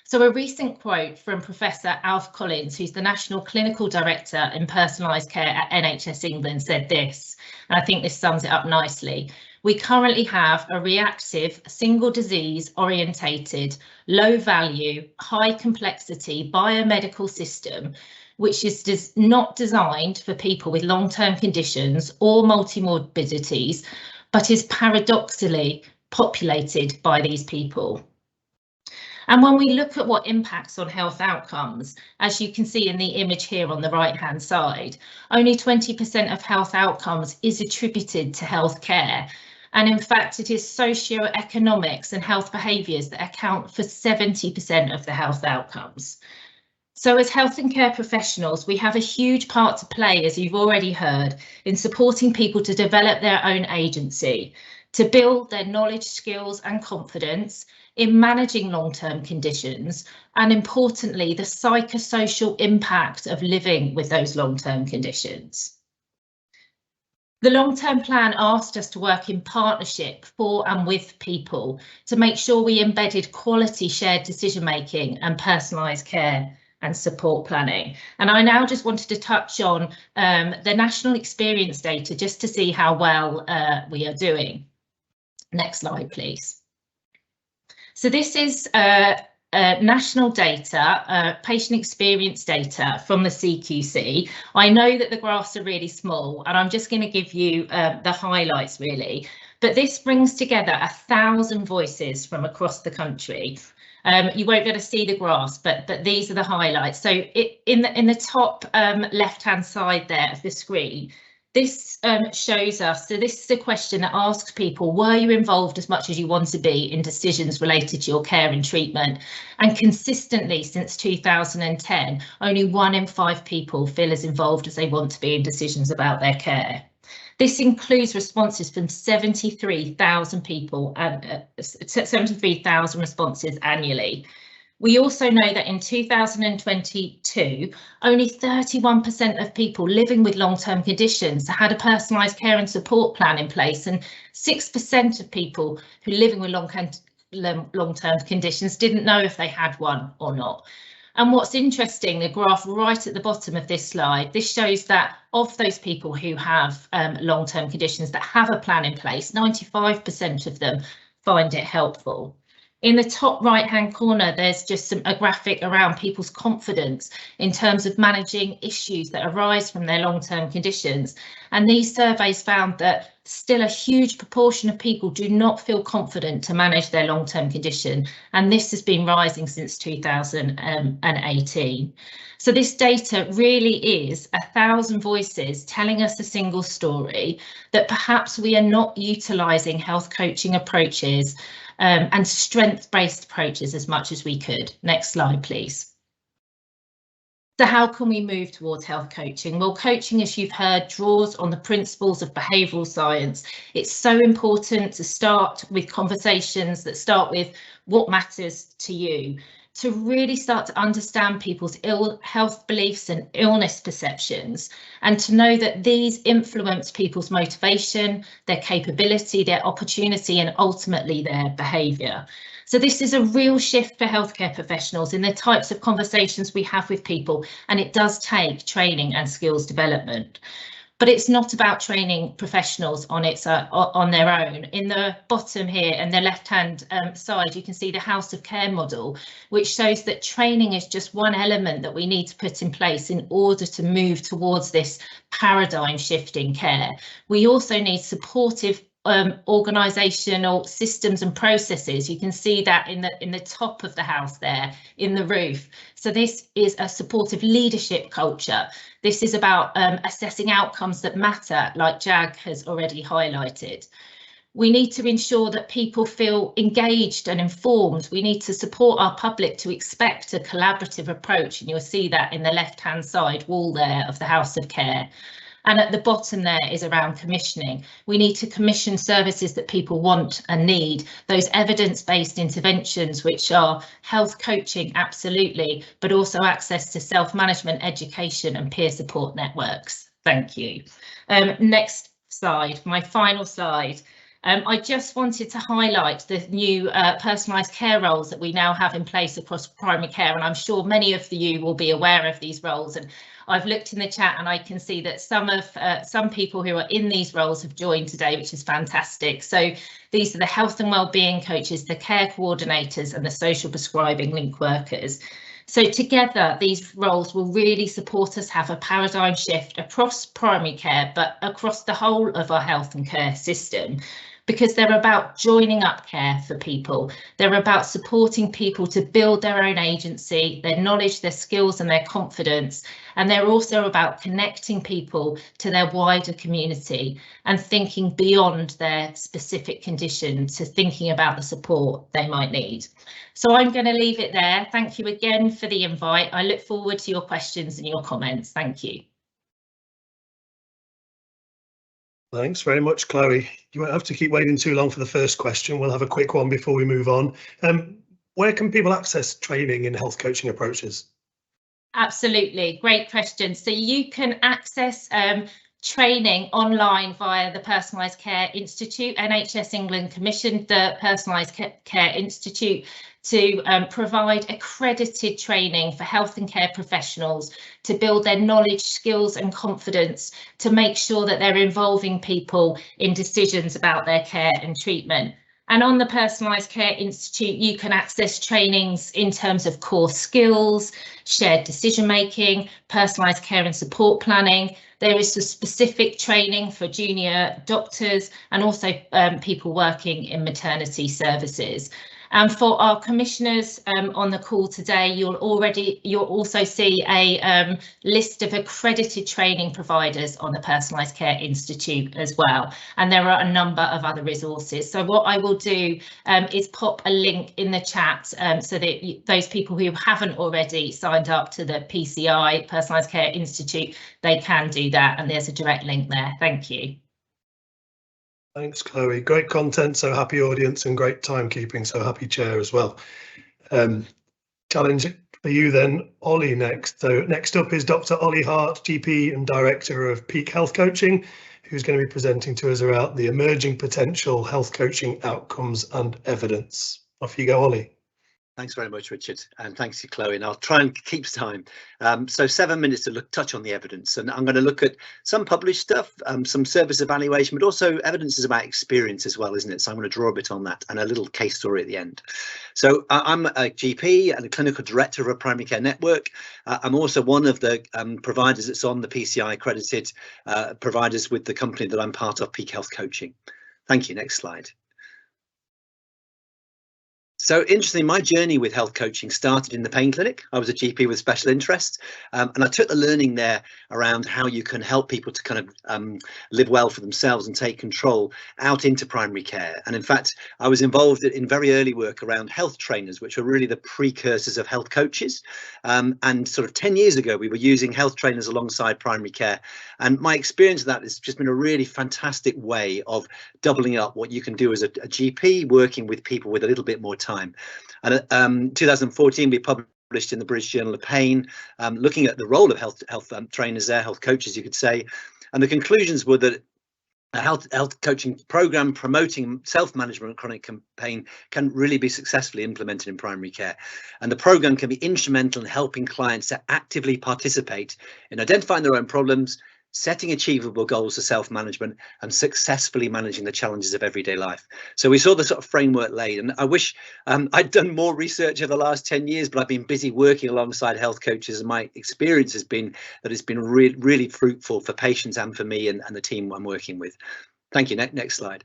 So a recent quote from Professor Alf Collins, who's the National Clinical Director in Personalised Care at NHS England, said this, and I think this sums it up nicely. We currently have a reactive, single disease orientated, low value, high complexity biomedical system, which is not designed for people with long-term conditions or multimorbidities, but is paradoxically populated by these people. And when we look at what impacts on health outcomes, as you can see in the image here on the right-hand side, only 20% of health outcomes is attributed to healthcare. And in fact, it is socio-economics and health behaviours that account for 70% of the health outcomes. So as health and care professionals, we have a huge part to play, as you've already heard, in supporting people to develop their own agency, to build their knowledge, skills and confidence in managing long-term conditions, and importantly, the psychosocial impact of living with those long-term conditions. The long-term plan asked us to work in partnership for and with people to make sure we embedded quality shared decision-making and personalised care and support planning. And I now just wanted to touch on the national experience data just to see how well we are doing. Next slide, please. So this is national data, patient experience data from the CQC. I know that the graphs are really small and I'm just going to give you the highlights really, but this brings together 1,000 voices from across the country. You won't be able to see the graphs, but these are the highlights. So in the top left-hand side there of the screen, this shows us, so this is a question that asks people, were you involved as much as you want to be in decisions related to your care and treatment? And consistently since 2010, only 1 in 5 people feel as involved as they want to be in decisions about their care. This includes responses from 73,000 people and 73,000 responses annually. We also know that in 2022, only 31% of people living with long-term conditions had a personalised care and support plan in place, and 6% of people who are living with long-term conditions didn't know if they had one or not. And what's interesting, the graph right at the bottom of this slide, this shows that of those people who have long-term conditions that have a plan in place, 95% of them find it helpful. In the top right-hand corner, there's just a graphic around people's confidence in terms of managing issues that arise from their long-term conditions. And these surveys found that still a huge proportion of people do not feel confident to manage their long-term condition. And this has been rising since 2018. So this data really is 1,000 voices telling us a single story that perhaps we are not utilising health coaching approaches and strength-based approaches as much as we could. Next slide, please. So how can we move towards health coaching? Well, coaching, as you've heard, draws on the principles of behavioural science. It's so important to start with conversations that start with what matters to you, to really start to understand people's ill health beliefs and illness perceptions, and to know that these influence people's motivation, their capability, their opportunity, and ultimately their behaviour. So this is a real shift for healthcare professionals in the types of conversations we have with people, and it does take training and skills development. But it's not about training professionals on their own. In the bottom here and the left-hand side, you can see the House of Care model, which shows that training is just one element that we need to put in place in order to move towards this paradigm shift in care. We also need supportive organisational systems and processes. You can see that in the top of the house there, in the roof. So this is a supportive leadership culture. This is about assessing outcomes that matter, like Jag has already highlighted. We need to ensure that people feel engaged and informed. We need to support our public to expect a collaborative approach, and you'll see that in the left-hand side wall there of the House of Care. And at the bottom there is around commissioning. We need to commission services that people want and need, those evidence-based interventions, which are health coaching, absolutely, but also access to self-management, education and peer support networks. Thank you. Next slide, my final slide. I just wanted to highlight the new personalised care roles that we now have in place across primary care, and I'm sure many of you will be aware of these roles. And I've looked in the chat and I can see that some people who are in these roles have joined today, which is fantastic. So these are the health and wellbeing coaches, the care coordinators and the social prescribing link workers. So together, these roles will really support us have a paradigm shift across primary care, but across the whole of our health and care system, because they're about joining up care for people. They're about supporting people to build their own agency, their knowledge, their skills and their confidence. And they're also about connecting people to their wider community and thinking beyond their specific condition to thinking about the support they might need. So I'm going to leave it there. Thank you again for the invite. I look forward to your questions and your comments. Thank you. Thanks very much, Chloe. You won't have to keep waiting too long for the first question. We'll have a quick one before we move on. Where can people access training in health coaching approaches? Absolutely, great question. So you can access training online via the Personalised Care Institute. NHS England commissioned the Personalised Care Institute to provide accredited training for health and care professionals to build their knowledge, skills and confidence to make sure that they're involving people in decisions about their care and treatment. And on the Personalised Care Institute, you can access trainings in terms of core skills, shared decision making, personalised care and support planning. There is a specific training for junior doctors and also people working in maternity services. And for our commissioners on the call today, you'll also see a list of accredited training providers on the Personalised Care Institute as well. And there are a number of other resources. So what I will do is pop a link in the chat so that those people who haven't already signed up to the PCI, Personalised Care Institute, they can do that. And there's a direct link there. Thank you. Thanks, Chloe. Great content, so happy audience, and great timekeeping, so happy chair as well. Challenge for you then, Ollie, next. So next up is Dr. Ollie Hart, GP and Director of Peak Health Coaching, who's going to be presenting to us about the emerging potential health coaching outcomes and evidence. Off you go, Ollie. Thanks very much, Richard, and thanks to Chloe, and I'll try and keep time. So 7 minutes to touch on the evidence, and I'm going to look at some published stuff, some service evaluation, but also evidence is about experience as well, isn't it? So I'm going to draw a bit on that and a little case story at the end. So I'm a GP and a clinical director of a primary care network. I'm also one of the providers that's on the PCI accredited providers with the company that I'm part of, Peak Health Coaching. Thank you. Next slide. So interestingly, my journey with health coaching started in the pain clinic. I was a GP with special interest, and I took the learning there around how you can help people to kind of live well for themselves and take control out into primary care. And in fact, I was involved in very early work around health trainers, which were really the precursors of health coaches. And sort of 10 years ago, we were using health trainers alongside primary care. And my experience of that has just been a really fantastic way of doubling up what you can do as a GP, working with people with a little bit more time. And 2014, we published in the British Journal of Pain, looking at the role of health trainers there, health coaches, you could say. And the conclusions were that a health coaching program promoting self-management of chronic pain can really be successfully implemented in primary care. And the program can be instrumental in helping clients to actively participate in identifying their own problems, setting achievable goals for self-management and successfully managing the challenges of everyday life. So we saw the sort of framework laid, and I wish I'd done more research over the last 10 years, but I've been busy working alongside health coaches, and my experience has been that it's been really fruitful for patients and for me and the team I'm working with. Thank you. Next slide.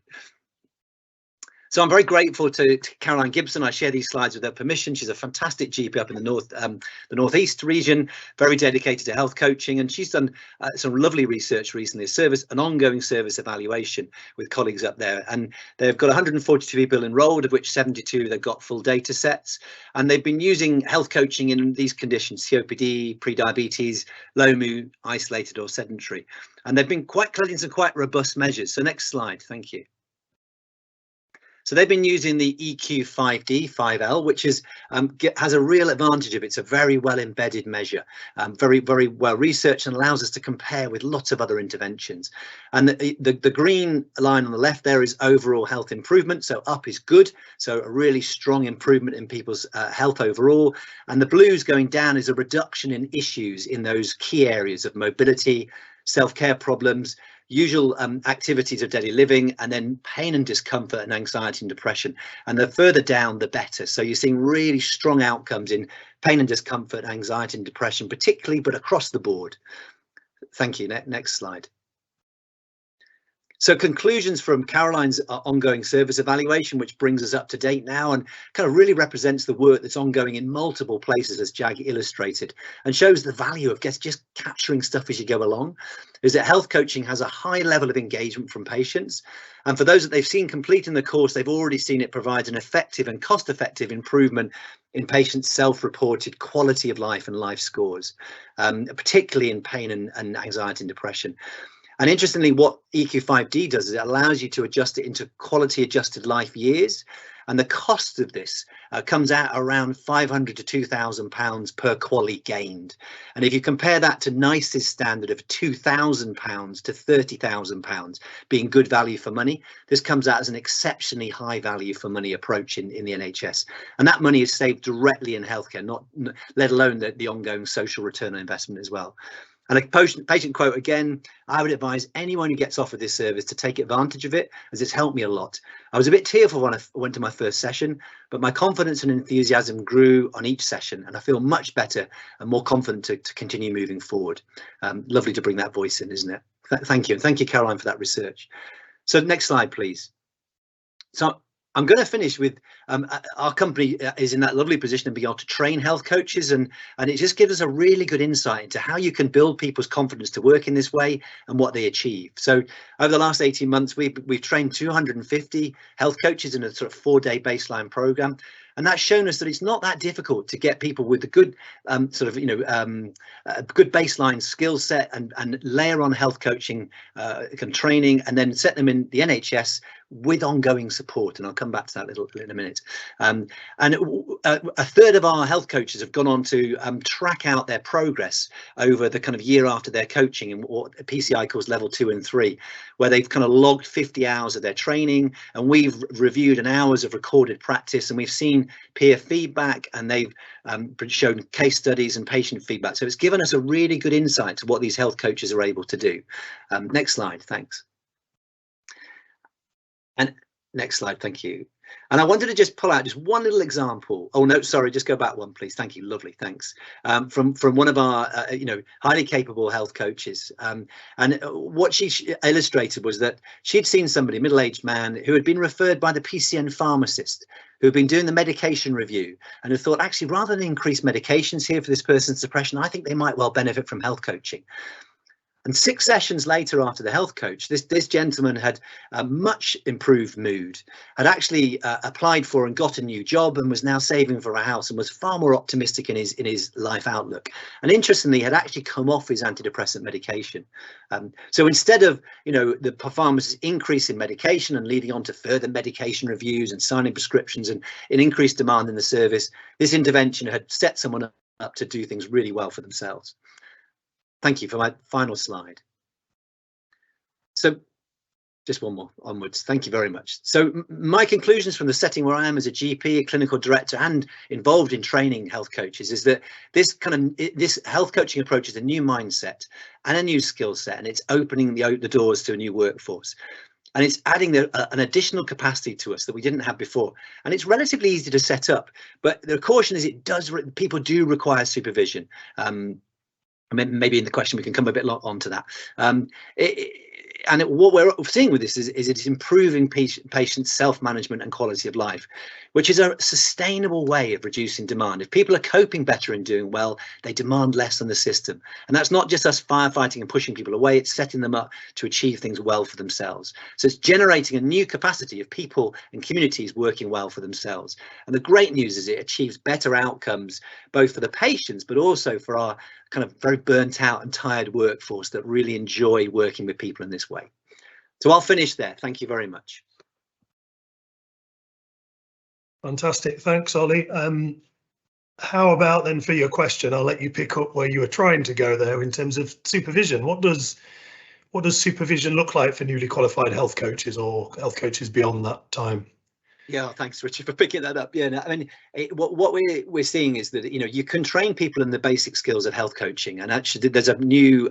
So I'm very grateful to Caroline Gibson. I share these slides with her permission. She's a fantastic GP up in the northeast region, very dedicated to health coaching, and she's done some lovely research recently, an ongoing service evaluation with colleagues up there. And they've got 142 people enrolled, of which 72 they've got full data sets, and they've been using health coaching in these conditions: COPD, pre-diabetes, low mood, isolated or sedentary. And they've been collecting some quite robust measures. So next slide, thank you. So they've been using the EQ5D 5L, which is has a real advantage of it's a very well embedded measure, very well researched, and allows us to compare with lots of other interventions. And the green line on the left there is overall health improvement. So up is good, so a really strong improvement in people's health overall. And the blues going down is a reduction in issues in those key areas of mobility, self-care problems, usual activities of daily living, and then pain and discomfort and anxiety and depression. And the further down, the better. So you're seeing really strong outcomes in pain and discomfort, anxiety and depression, particularly, but across the board. Thank you. Next slide. So conclusions from Caroline's ongoing service evaluation, which brings us up to date now and kind of really represents the work that's ongoing in multiple places, as Jag illustrated, and shows the value of just capturing stuff as you go along, is that health coaching has a high level of engagement from patients. And for those that they've seen completing the course, they've already seen it provides an effective and cost-effective improvement in patients' self-reported quality of life and life scores, particularly in pain and anxiety and depression. And interestingly, what EQ5D does is it allows you to adjust it into quality adjusted life years. And the cost of this comes out around £500 to £2,000 per QALY gained. And if you compare that to NICE's standard of £2,000 to £30,000 being good value for money, this comes out as an exceptionally high value for money approach in the NHS. And that money is saved directly in healthcare, not let alone the ongoing social return on investment as well. And a patient quote again, I would advise anyone who gets offered this service to take advantage of it, as it's helped me a lot. I was a bit tearful when I went to my first session, but my confidence and enthusiasm grew on each session, and I feel much better and more confident to continue moving forward. Lovely to bring that voice in, isn't it? Thank you. And thank you, Caroline, for that research. So next slide, please. So I'm going to finish with our company is in that lovely position to be able to train health coaches, and it just gives us a really good insight into how you can build people's confidence to work in this way and what they achieve. So over the last 18 months, we've trained 250 health coaches in a sort of 4-day baseline program. And that's shown us that it's not that difficult to get people with the good good baseline skill set and layer on health coaching training, and then set them in the NHS with ongoing support. And I'll come back to that in a minute. And a third of our health coaches have gone on to track out their progress over the kind of year after their coaching, and what PCI calls level 2 and 3, where they've kind of logged 50 hours of their training, and we've reviewed an hours of recorded practice, and we've seen peer feedback, and they've shown case studies and patient feedback. So it's given us a really good insight to what these health coaches are able to do. Next slide, thanks. And next slide, thank you. And I wanted to just pull out just one little example. Oh no, sorry, just go back one, please. Thank you, lovely, thanks. From one of our highly capable health coaches. And what she illustrated was that she'd seen somebody, middle-aged man, who had been referred by the PCN pharmacist, who had been doing the medication review, and who thought, actually, rather than increase medications here for this person's depression, I think they might well benefit from health coaching. And 6 sessions later, after the health coach, this gentleman had a much improved mood, had actually applied for and got a new job, and was now saving for a house, and was far more optimistic in his life outlook. And interestingly, had actually come off his antidepressant medication. So instead of the pharmacist increasing medication and leading on to further medication reviews and signing prescriptions and an increased demand in the service, this intervention had set someone up to do things really well for themselves. Thank you. For my final slide. So just one more onwards. Thank you very much. So my conclusions from the setting where I am as a GP, a clinical director, and involved in training health coaches is that this health coaching approach is a new mindset and a new skill set, and it's opening the doors to a new workforce. And it's adding an additional capacity to us that we didn't have before. And it's relatively easy to set up, but the caution is people do require supervision. Maybe in the question we can come a bit onto that. what we're seeing with this is it's improving patient self-management and quality of life, which is a sustainable way of reducing demand. If people are coping better and doing well, they demand less on the system. And that's not just us firefighting and pushing people away, it's setting them up to achieve things well for themselves. So it's generating a new capacity of people and communities working well for themselves. And the great news is it achieves better outcomes, both for the patients, but also for our kind of very burnt out and tired workforce that really enjoy working with people in this way. So I'll finish there. Thank you very much. Fantastic. Thanks, Ollie. How about then for your question, I'll let you pick up where you were trying to go there in terms of supervision. What does supervision look like for newly qualified health coaches or health coaches beyond that time? Yeah, thanks, Richard, for picking that up. Yeah, no, I mean, what we're seeing is that, you know, you can train people in the basic skills of health coaching, and actually there's a new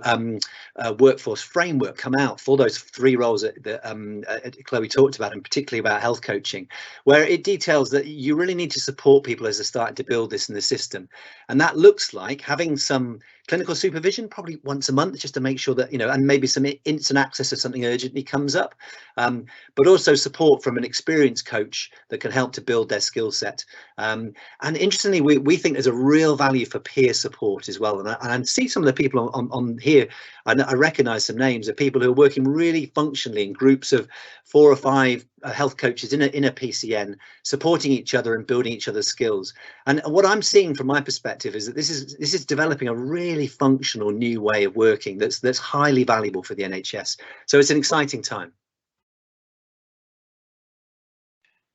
workforce framework come out for those 3 roles that Chloe talked about, and particularly about health coaching, where it details that you really need to support people as they're starting to build this in the system. And that looks like having some clinical supervision probably once a month, just to make sure that, you know, and maybe some instant access if something urgently comes up, but also support from an experienced coach that can help to build their skill set. And interestingly, we think there's a real value for peer support as well. And I see some of the people on here, and I recognise some names of people who are working really functionally in groups of 4 or 5 health coaches in a PCN, supporting each other and building each other's skills. And what I'm seeing from my perspective is that this is developing a really functional new way of working that's highly valuable for the NHS. So it's an exciting time.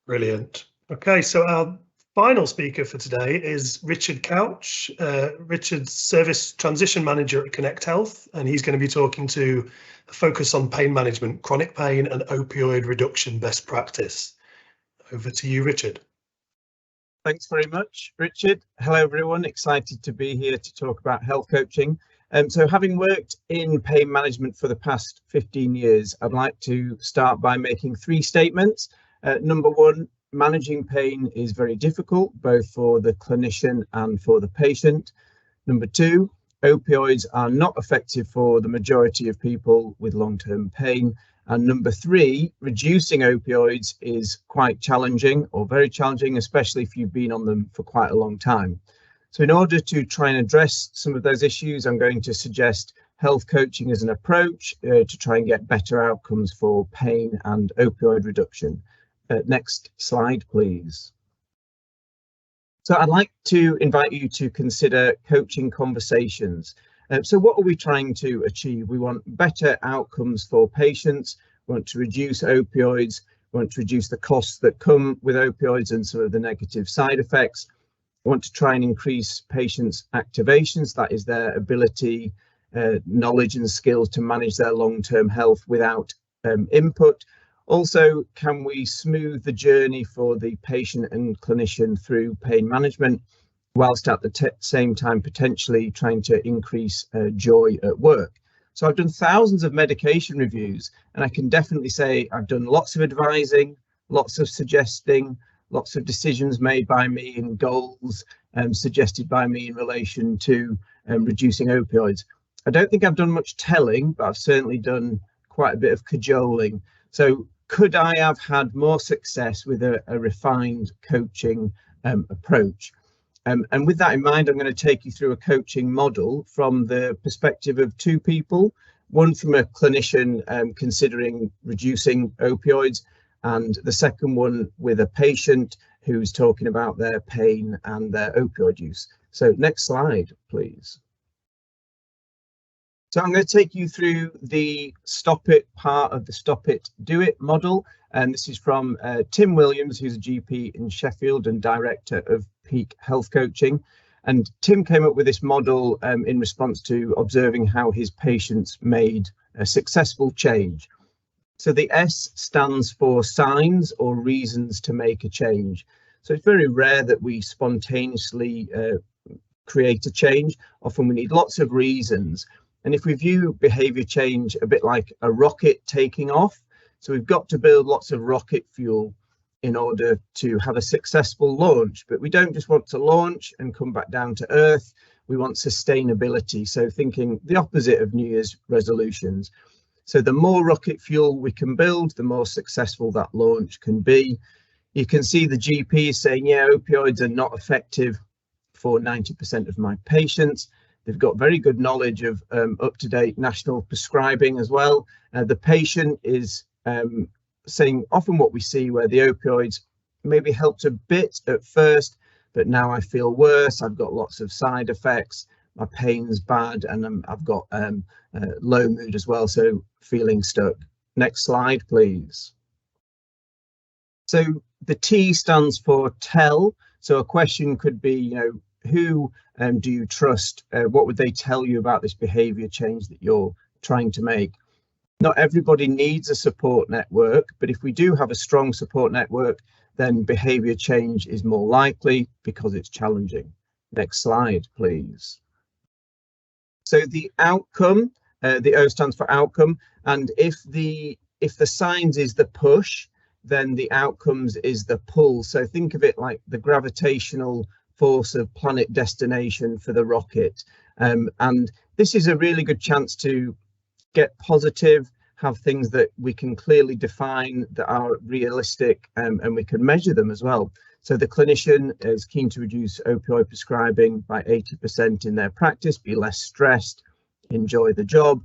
Brilliant. Okay, so our final speaker for today is Richard Couch. Richard's Service Transition Manager at Connect Health, and he's going to be talking to a focus on pain management, chronic pain and opioid reduction best practice. Over to you, Richard. Thanks very much, Richard. Hello, everyone. Excited to be here to talk about health coaching. So having worked in pain management for the past 15 years, I'd like to start by making 3 statements. Number 1, managing pain is very difficult, both for the clinician and for the patient. Number 2, opioids are not effective for the majority of people with long-term pain. And number 3, reducing opioids is quite challenging, or very challenging, especially if you've been on them for quite a long time. So in order to try and address some of those issues, I'm going to suggest health coaching as an approach to try and get better outcomes for pain and opioid reduction. Next slide, please. So I'd like to invite you to consider coaching conversations. So what are we trying to achieve? We want better outcomes for patients, we want to reduce opioids, we want to reduce the costs that come with opioids and some of the negative side effects. We want to try and increase patients' activations, that is their ability, knowledge and skills to manage their long-term health without input. Also, can we smooth the journey for the patient and clinician through pain management, whilst at the same time potentially trying to increase joy at work? So I've done thousands of medication reviews, and I can definitely say I've done lots of advising, lots of suggesting, lots of decisions made by me and goals suggested by me in relation to reducing opioids. I don't think I've done much telling, but I've certainly done quite a bit of cajoling. So could I have had more success with a refined coaching approach? And with that in mind, I'm going to take you through a coaching model from the perspective of 2 people, one from a clinician considering reducing opioids, and the second one with a patient who's talking about their pain and their opioid use. So next slide, please. So I'm going to take you through the Stop It part of the Stop It, Do It model. And this is from Tim Williams, who's a GP in Sheffield and director of Peak Health Coaching. And Tim came up with this model in response to observing how his patients made a successful change. So the S stands for signs or reasons to make a change. So it's very rare that we spontaneously create a change. Often we need lots of reasons. And if we view behavior change a bit like a rocket taking off, so we've got to build lots of rocket fuel in order to have a successful launch, but we don't just want to launch and come back down to earth. We want sustainability. So thinking the opposite of New Year's resolutions. So the more rocket fuel we can build, the more successful that launch can be. You can see the GP saying, yeah, opioids are not effective for 90% of my patients. They've got very good knowledge of up-to-date national prescribing as well. The patient is saying often what we see, where the opioids maybe helped a bit at first, but now I feel worse. I've got lots of side effects. My pain's bad, and I've got low mood as well, so feeling stuck. Next slide, please. So the T stands for tell. So a question could be, you know, who do you trust? What would they tell you about this behavior change that you're trying to make? Not everybody needs a support network, but if we do have a strong support network, then behavior change is more likely because it's challenging. Next slide, please. So the outcome, the O stands for outcome, and if the signs is the push, then the outcomes is the pull. So think of it like the gravitational force of planet destination for the rocket. And this is a really good chance to get positive, have things that we can clearly define that are realistic, and we can measure them as well. So the clinician is keen to reduce opioid prescribing by 80% in their practice, be less stressed, enjoy the job.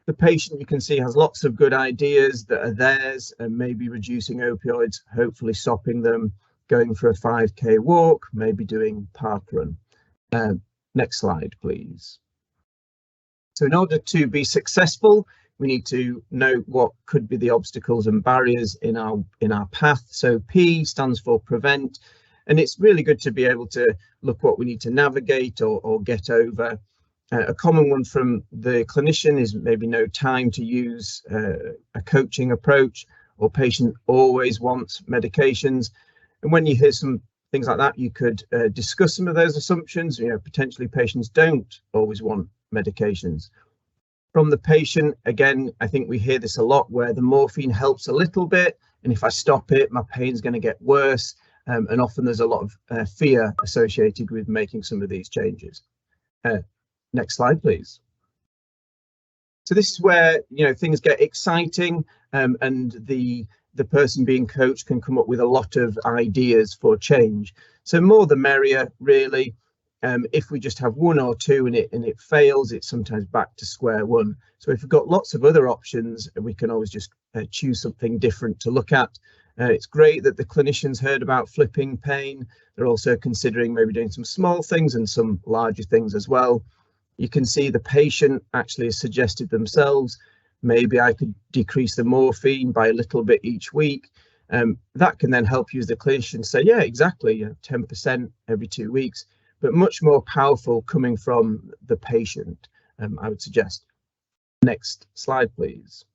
The patient, you can see, has lots of good ideas that are theirs, and maybe reducing opioids, hopefully stopping them, going for a 5K walk, maybe doing parkrun. Next slide, please. So in order to be successful, we need to know what could be the obstacles and barriers in our path. So P stands for prevent, and it's really good to be able to look what we need to navigate or get over. A common one from the clinician is maybe no time to use a coaching approach, or patient always wants medications. And when you hear some things like that, you could discuss some of those assumptions. You know, potentially patients don't always want medications. From the patient, again, I think we hear this a lot, where the morphine helps a little bit, and if I stop it, my pain's going to get worse. And often there's a lot of fear associated with making some of these changes. Next slide, please. So this is where, you know, things get exciting, and the person being coached can come up with a lot of ideas for change. So more the merrier, really. If we just have one or two and it fails, it's sometimes back to square one. So if we've got lots of other options, we can always just choose something different to look at. It's great that the clinicians heard about flipping pain. They're also considering maybe doing some small things and some larger things as well. You can see the patient actually has suggested themselves, maybe I could decrease the morphine by a little bit each week. That can then help you as the clinician say, yeah, exactly, 10% every 2 weeks. But much more powerful coming from the patient, I would suggest. Next slide, please.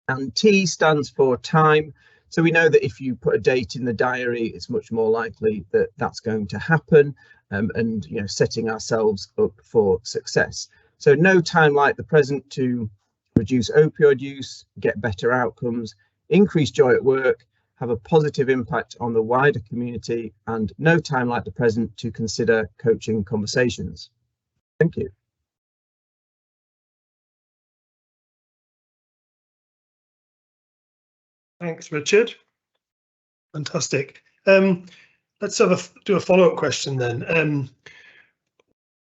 And T stands for time. So we know that if you put a date in the diary, it's much more likely that that's going to happen, and, you know, setting ourselves up for success. So no time like the present to reduce opioid use, get better outcomes, increase joy at work, have a positive impact on the wider community, and no time like the present to consider coaching conversations. Thank you. Thanks, Richard. Fantastic. Let's do a follow-up question then.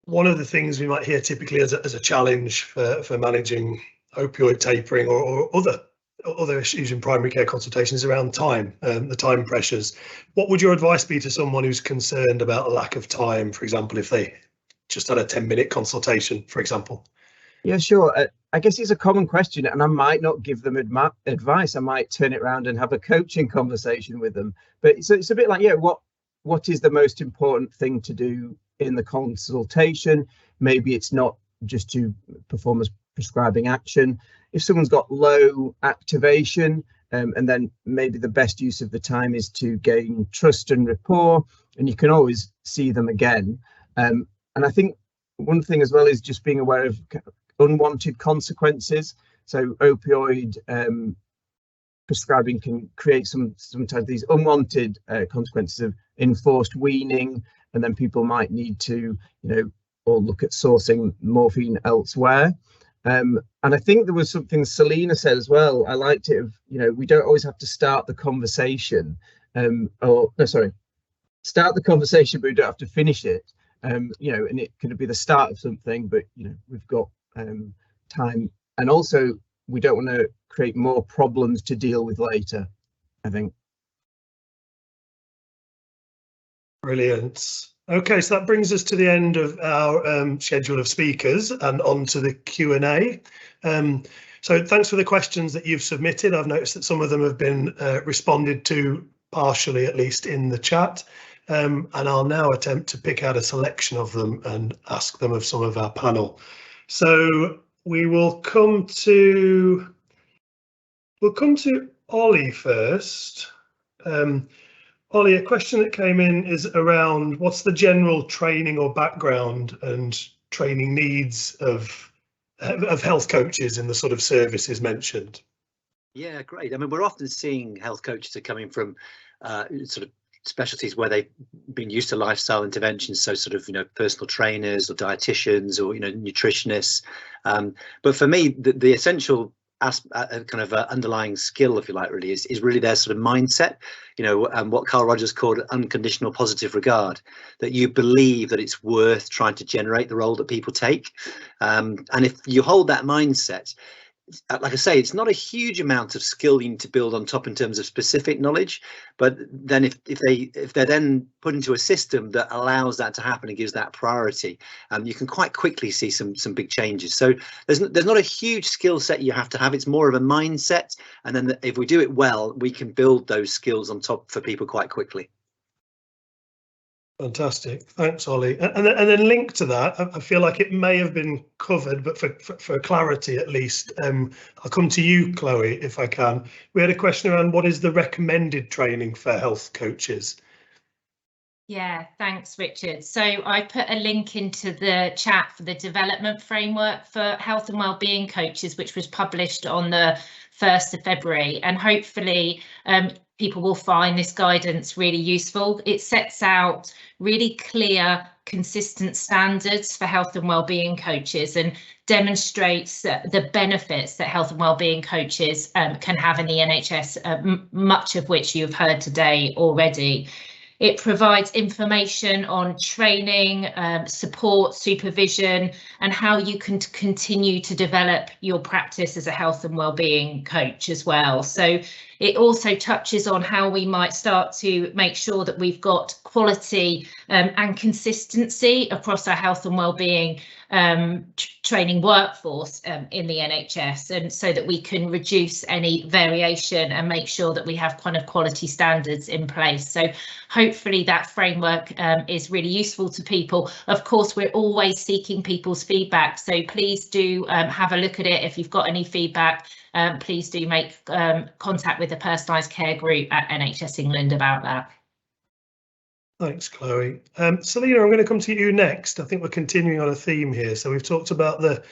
One of the things we might hear typically as a challenge for managing opioid tapering or other issues in primary care consultations around time, the time pressures. What would your advice be to someone who's concerned about a lack of time, for example, if they just had a 10-minute consultation, for example? Yeah, sure. I guess it's a common question, and I might not give them advice. I might turn it around and have a coaching conversation with them. But it's a bit like, yeah, what is the most important thing to do in the consultation? Maybe it's not just to perform as prescribing action. If someone's got low activation, and then maybe the best use of the time is to gain trust and rapport, and you can always see them again. And I think one thing as well is just being aware of unwanted consequences. So opioid prescribing can create sometimes these unwanted consequences of enforced weaning, and then people might need to, you know, or look at sourcing morphine elsewhere. And I think there was something Selena said as well. I liked it. We don't always have to start the conversation, start the conversation, but we don't have to finish it. And it could be the start of something, but we've got time, and also we don't want to create more problems to deal with later, I think. Brilliant. Okay, so that brings us to the end of our schedule of speakers and on to the Q&A. So thanks for the questions that you've submitted. I've noticed that some of them have been responded to partially, at least in the chat. And I'll now attempt to pick out a selection of them and ask them of some of our panel. So we'll come to Ollie first. Ollie, a question that came in is around what's the general training or background and training needs of health coaches in the sort of services mentioned? Yeah, great. I mean, we're often seeing health coaches are coming from sort of specialties where they've been used to lifestyle interventions, so sort of personal trainers or dietitians or nutritionists. But for me, the essential kind of underlying skill, if you like, really is really their sort of mindset, what Carl Rogers called unconditional positive regard, that you believe that it's worth trying to generate the role that people take. And if you hold that mindset, like I say, it's not a huge amount of skill you need to build on top in terms of specific knowledge, but then if they're then put into a system that allows that to happen and gives that priority, you can quite quickly see some big changes. So there's not a huge skill set you have to have. It's more of a mindset, and then if we do it well, we can build those skills on top for people quite quickly. Fantastic, thanks, Ollie. And then linked to that, I feel like it may have been covered, but for clarity at least, I'll come to you, Chloe, if I can. We had a question around what is the recommended training for health coaches? Yeah, thanks, Richard. So I put a link into the chat for the development framework for health and wellbeing coaches, which was published on the 1st of February, and hopefully people will find this guidance really useful. It sets out really clear, consistent standards for health and wellbeing coaches and demonstrates the benefits that health and wellbeing coaches can have in the NHS, much of which you've heard today already. It provides information on training, support, supervision, and how you can continue to develop your practice as a health and wellbeing coach as well. So it also touches on how we might start to make sure that we've got quality and consistency across our health and wellbeing training workforce in the NHS, and so that we can reduce any variation and make sure that we have kind of quality standards in place. So hopefully that framework is really useful to people. Of course, we're always seeking people's feedback, so please do have a look at it. If you've got any feedback, please do make contact with the Personalised Care Group at NHS England about that. Thanks, Chloe. Selena, I'm going to come to you next. I think we're continuing on a theme here. So we've talked about the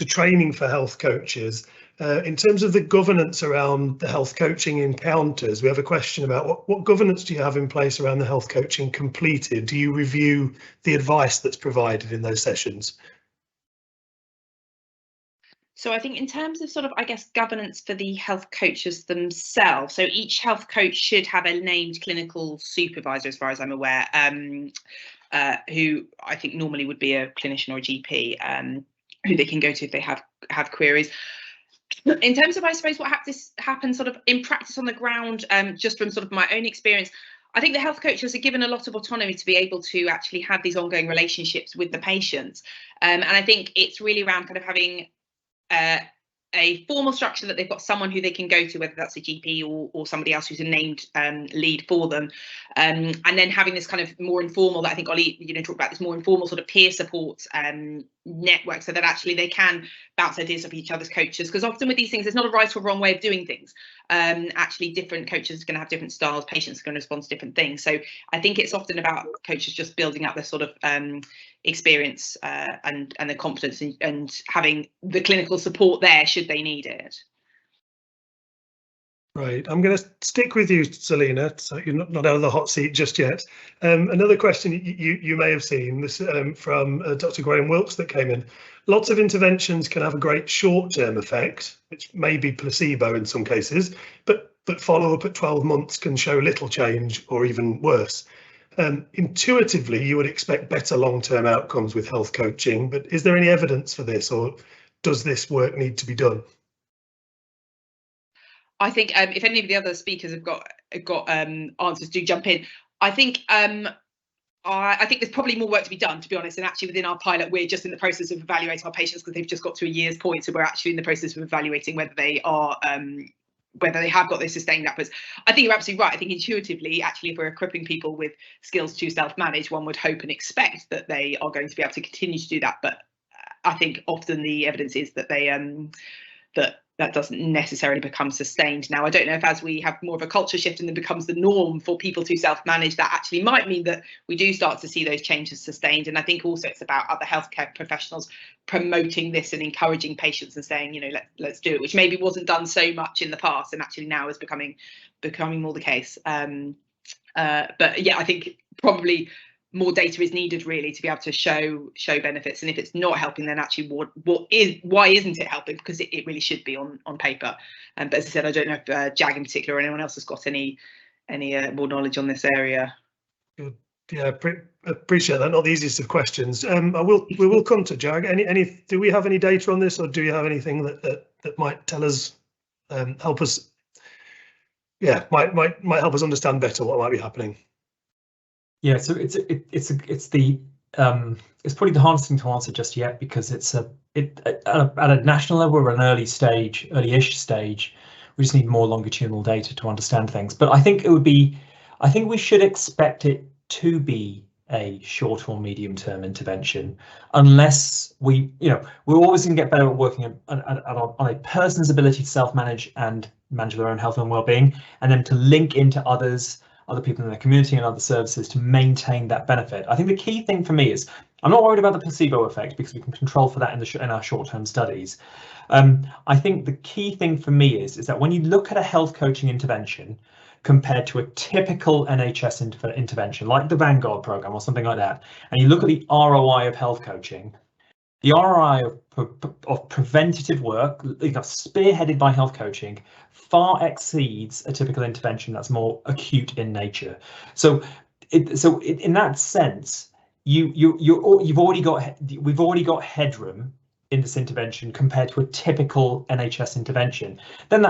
training for health coaches. In terms of the governance around the health coaching encounters, we have a question about what governance do you have in place around the health coaching completed? Do you review the advice that's provided in those sessions? So I think in terms of sort of, I guess, governance for the health coaches themselves, so each health coach should have a named clinical supervisor, as far as I'm aware, who I think normally would be a clinician or a GP, who they can go to if they have queries. In terms of, I suppose, what happens sort of in practice on the ground, just from sort of my own experience, I think the health coaches are given a lot of autonomy to be able to actually have these ongoing relationships with the patients. And I think it's really around kind of having a formal structure that they've got someone who they can go to, whether that's a GP or somebody else who's a named lead for them, and then having this kind of more informal, that I think Ollie, talked about, this more informal sort of peer support network, so that actually they can bounce ideas off each other's coaches, because often with these things there's not a right or wrong way of doing things. Actually different coaches are going to have different styles, patients are going to respond to different things, so I think it's often about coaches just building up their sort of experience and the confidence and having the clinical support there should they need it. Right, I'm going to stick with you, Selena, so you're not out of the hot seat just yet. Another question you may have seen, this from Dr. Graham Wilkes that came in. Lots of interventions can have a great short-term effect, which may be placebo in some cases, but follow-up at 12 months can show little change or even worse. Intuitively, you would expect better long-term outcomes with health coaching, but is there any evidence for this, or does this work need to be done? I think if any of the other speakers have got answers, do jump in. I think there's probably more work to be done, to be honest. And actually, within our pilot, we're just in the process of evaluating our patients because they've just got to a year's point. So we're actually in the process of evaluating whether they are whether they have got those sustained outputs. I think you're absolutely right. I think intuitively, actually, if we're equipping people with skills to self-manage, one would hope and expect that they are going to be able to continue to do that. But I think often the evidence is that they that doesn't necessarily become sustained. Now, I don't know if as we have more of a culture shift and it becomes the norm for people to self-manage, that actually might mean that we do start to see those changes sustained. And I think also it's about other healthcare professionals promoting this and encouraging patients and saying, you know, let's do it, which maybe wasn't done so much in the past and actually now is becoming more the case. But yeah, I think probably more data is needed really to be able to show benefits, and if it's not helping, then actually why isn't it helping? Because it really should be on paper. But as I said, I don't know if Jag in particular or anyone else has got any more knowledge on this area. Good. Yeah, appreciate that. Not the easiest of questions. We will come to Jag. Do we have any data on this, or do you have anything that might tell us, help us? Yeah, might help us understand better what might be happening. Yeah, so it's probably the hardest thing to answer just yet, because it's at a national level, we're at an early-ish stage. We just need more longitudinal data to understand things. But I think we should expect it to be a short or medium-term intervention, unless we're always going to get better at working on a person's ability to self-manage and manage their own health and well-being, and then to link into other people in the community and other services to maintain that benefit. I think the key thing for me is I'm not worried about the placebo effect, because we can control for that in our short-term studies. I think the key thing for me is that when you look at a health coaching intervention compared to a typical NHS intervention like the Vanguard program or something like that, and you look at the ROI of health coaching, the ROI of preventative work, spearheaded by health coaching, far exceeds a typical intervention that's more acute in nature. So in that sense, we've already got headroom in this intervention compared to a typical NHS intervention.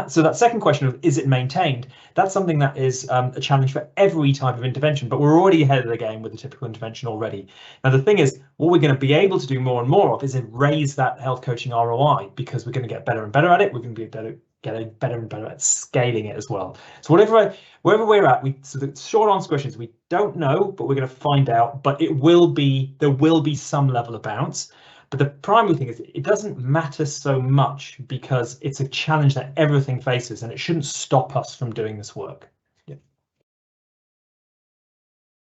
So that second question of is it maintained, that's something that is a challenge for every type of intervention, but we're already ahead of the game with the typical intervention already. Now the thing is, what we're going to be able to do more and more of is raise that health coaching ROI, because we're going to get better and better at it. We're going to be getting better and better at scaling it as well. So wherever we're at, so the short answer question is we don't know, but we're going to find out. But there will be some level of bounce. But the primary thing is it doesn't matter so much, because it's a challenge that everything faces, and it shouldn't stop us from doing this work. Yeah.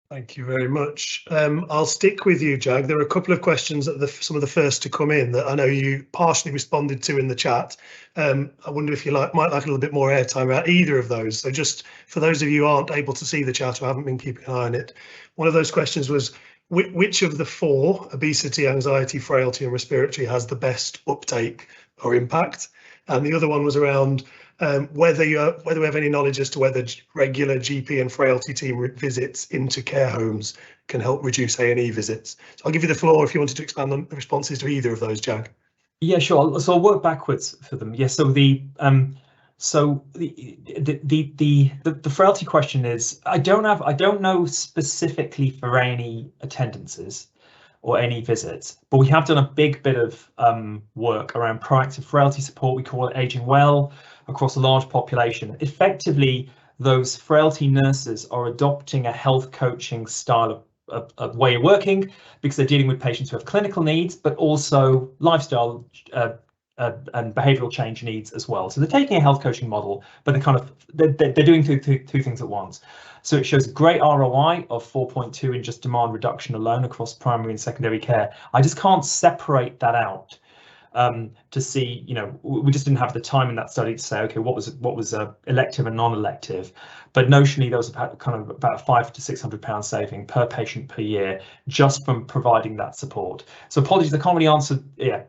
Thank you very much. I'll stick with you, Jag. There are a couple of questions that some of the first to come in that I know you partially responded to in the chat. I wonder if you might like a little bit more airtime about either of those. So just for those of you who aren't able to see the chat or haven't been keeping an eye on it, one of those questions was, which of the four, obesity, anxiety, frailty and respiratory, has the best uptake or impact? And the other one was around whether we have any knowledge as to whether regular GP and frailty team visits into care homes can help reduce A&E visits. So I'll give you the floor if you wanted to expand on the responses to either of those, Jag. Yeah, sure. So I'll work backwards for them. Yes. So the frailty question is, I don't know specifically for any attendances or any visits, but we have done a big bit of work around proactive frailty support. We call it Aging Well, across a large population. Effectively, those frailty nurses are adopting a health coaching style of way of working, because they're dealing with patients who have clinical needs, but also lifestyle and behavioural change needs as well. So they're taking a health coaching model, but they're doing two things at once. So it shows great ROI of 4.2 in just demand reduction alone across primary and secondary care. I just can't separate that out to see, we just didn't have the time in that study to say, okay, what was elective and non-elective, but notionally there was about £500 to £600 saving per patient per year just from providing that support. So apologies, I can't really answer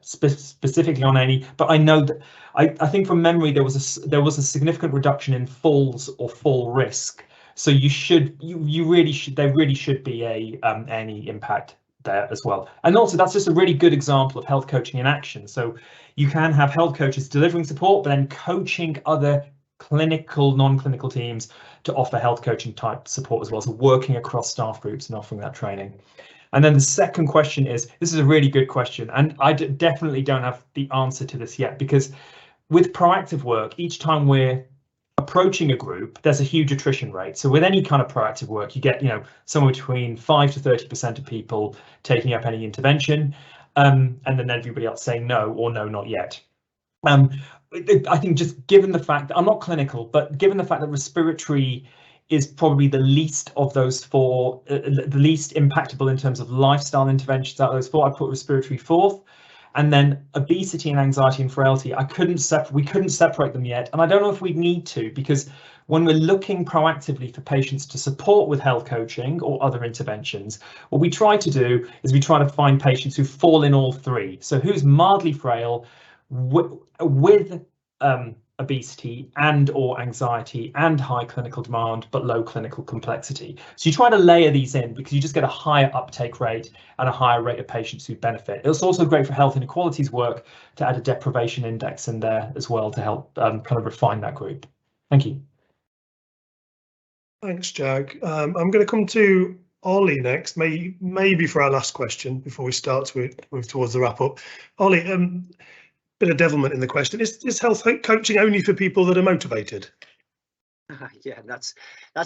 specifically on any, but I know that I think from memory there was a significant reduction in falls or fall risk. So there really should be any impact there as well. And also that's just a really good example of health coaching in action. So you can have health coaches delivering support, but then coaching other clinical, non-clinical teams to offer health coaching type support as well. So working across staff groups and offering that training. And then the second question this is a really good question, and I definitely don't have the answer to this yet, because with proactive work, each time we're approaching a group, there's a huge attrition rate. So with any kind of proactive work, you get, somewhere between 5 to 30% of people taking up any intervention, and then everybody else saying no or no, not yet. I think just given the fact that I'm not clinical, but given the fact that respiratory is probably the least of those four, the least impactable in terms of lifestyle interventions out of those four, I put respiratory fourth. And then obesity and anxiety and frailty, we couldn't separate them yet. And I don't know if we need to, because when we're looking proactively for patients to support with health coaching or other interventions, what we try to do is we try to find patients who fall in all three. So who's mildly frail with obesity and or anxiety and high clinical demand but low clinical complexity. So you try to layer these in because you just get a higher uptake rate and a higher rate of patients who benefit. It's also great for health inequalities work to add a deprivation index in there as well to help kind of refine that group. Thank you. Thanks, Jag. I'm going to come to Ollie next, maybe for our last question before we start to move towards the wrap up. Ollie, bit of devilment in the question. Is health coaching only for people that are motivated? Yeah, that's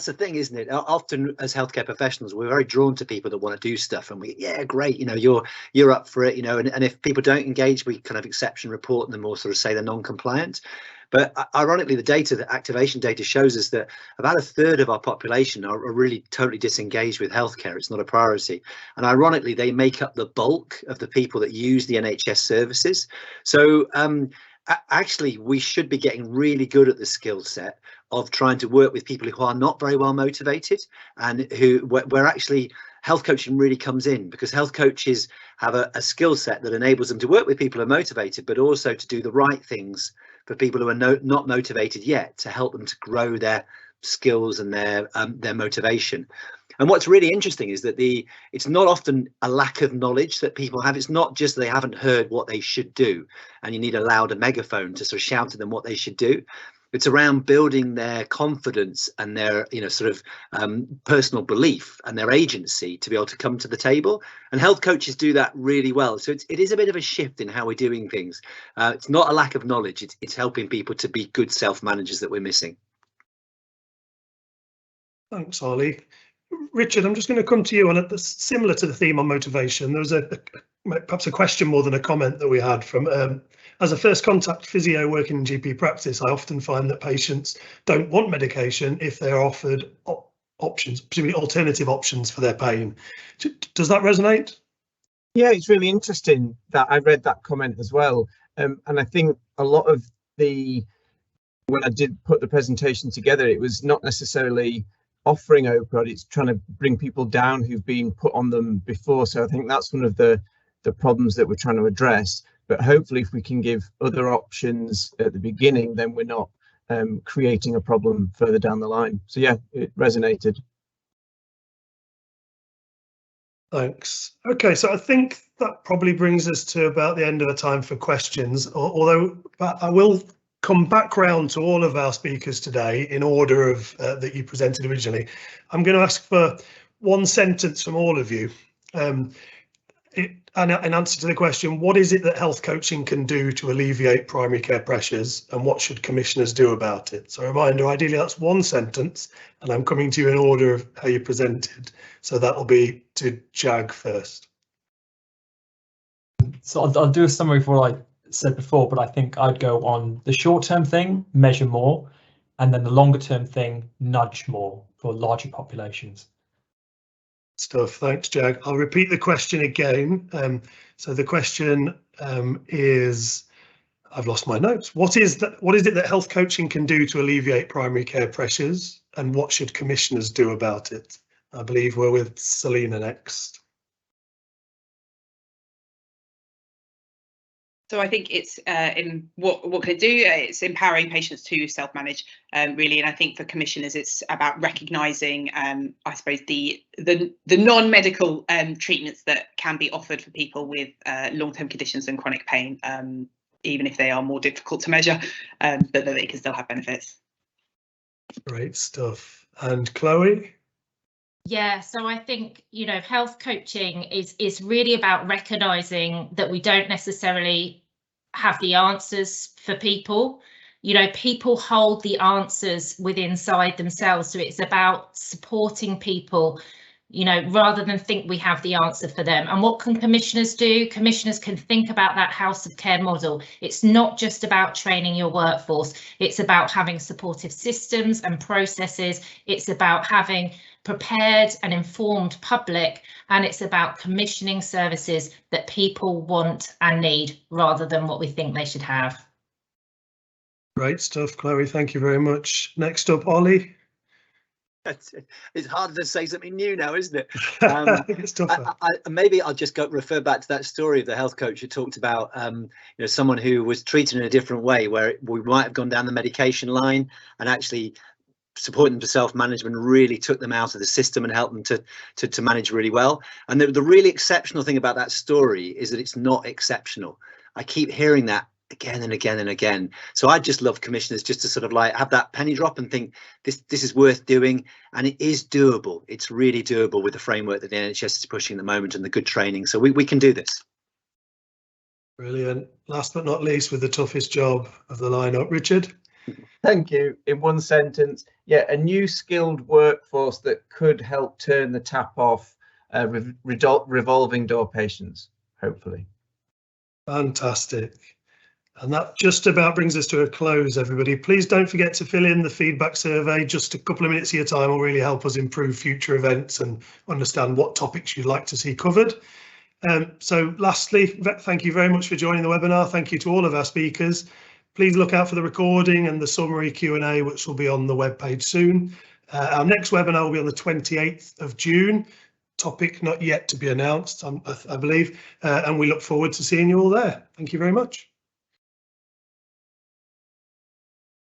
the thing, isn't it? Often as healthcare professionals, we're very drawn to people that want to do stuff, and great, you're up for it, and if people don't engage, we kind of exception report them or sort of say they're non-compliant. But ironically, the activation data shows us that about a third of our population are really totally disengaged with healthcare. It's not a priority. And ironically, they make up the bulk of the people that use the NHS services. So actually, we should be getting really good at the skill set of trying to work with people who are not very well motivated, and where actually health coaching really comes in, because health coaches have a skill set that enables them to work with people who are motivated, but also to do the right things for people who are not motivated yet, to help them to grow their skills and their motivation. And what's really interesting is that it's not often a lack of knowledge that people have. It's not just they haven't heard what they should do, and you need a louder megaphone to sort of shout at them what they should do. It's around building their confidence and their personal belief and their agency to be able to come to the table. And health coaches do that really well. So it is a bit of a shift in how we're doing things. It's not a lack of knowledge. It's helping people to be good self-managers that we're missing. Thanks, Ollie. Richard, I'm just going to come to you on similar to the theme on motivation. There was perhaps a question more than a comment that we had from as a first contact physio working in GP practice. I often find that patients don't want medication if they're offered options, particularly alternative options for their pain. Does that resonate? Yeah, it's really interesting that I read that comment as well. And I think a lot of when I did put the presentation together, it was not necessarily offering OPROD, it's trying to bring people down who've been put on them before. So I think that's one of the problems that we're trying to address. But hopefully if we can give other options at the beginning, then we're not creating a problem further down the line. So yeah, it resonated. Thanks. Okay, so I think that probably brings us to about the end of the time for questions, although I will come back round to all of our speakers today in order of that you presented originally. I'm going to ask for one sentence from all of you in answer to the question, what is it that health coaching can do to alleviate primary care pressures, and what should commissioners do about it? So a reminder, ideally that's one sentence, and I'm coming to you in order of how you presented. So that'll be to Jag first. So I'll do a summary of what I said before, but I think I'd go on the short-term thing, measure more, and then the longer-term thing, nudge more for larger populations. Stuff. Thanks, Jag. I'll repeat the question again. So the question is, I've lost my notes. What is it that health coaching can do to alleviate primary care pressures, and what should commissioners do about it? I believe we're with Selina next. So I think it's in what can it do? It's empowering patients to self-manage, really. And I think for commissioners, it's about recognising, I suppose, the non-medical treatments that can be offered for people with long-term conditions and chronic pain, even if they are more difficult to measure, but that they can still have benefits. Great stuff. And Chloe? Yeah, so I think, you know, health coaching is really about recognising that we don't necessarily have the answers for people. You know, people hold the answers within inside themselves. So it's about supporting people, you know, rather than think we have the answer for them. And what can commissioners do? Commissioners can think about that house of care model. It's not just about training your workforce. It's about having supportive systems and processes. It's about having prepared and informed public, and it's about commissioning services that people want and need rather than what we think they should have. Great stuff, Chloe. Thank you very much. Next up, Ollie. It's harder to say something new now, isn't it? It's tougher. Maybe I'll just refer back to that story of the health coach who talked about you know, someone who was treated in a different way, where we might have gone down the medication line, and actually supporting them to self-management really took them out of the system and helped them to manage really well. And the really exceptional thing about that story is that it's not exceptional. I keep hearing that again and again and again. So I just love commissioners just to sort of like have that penny drop and think this is worth doing, and it is doable. It's really doable with the framework that the NHS is pushing at the moment and the good training. So we can do this. Brilliant. Last but not least, with the toughest job of the lineup, Richard. Thank you. In one sentence, yeah, a new skilled workforce that could help turn the tap off revolving door patients, hopefully. Fantastic. And that just about brings us to a close, everybody. Please don't forget to fill in the feedback survey. Just a couple of minutes of your time will really help us improve future events and understand what topics you'd like to see covered. So lastly, thank you very much for joining the webinar. Thank you to all of our speakers. Please look out for the recording and the summary Q&A, which will be on the webpage soon. Our next webinar will be on the 28th of June. Topic not yet to be announced, I believe, and we look forward to seeing you all there. Thank you very much.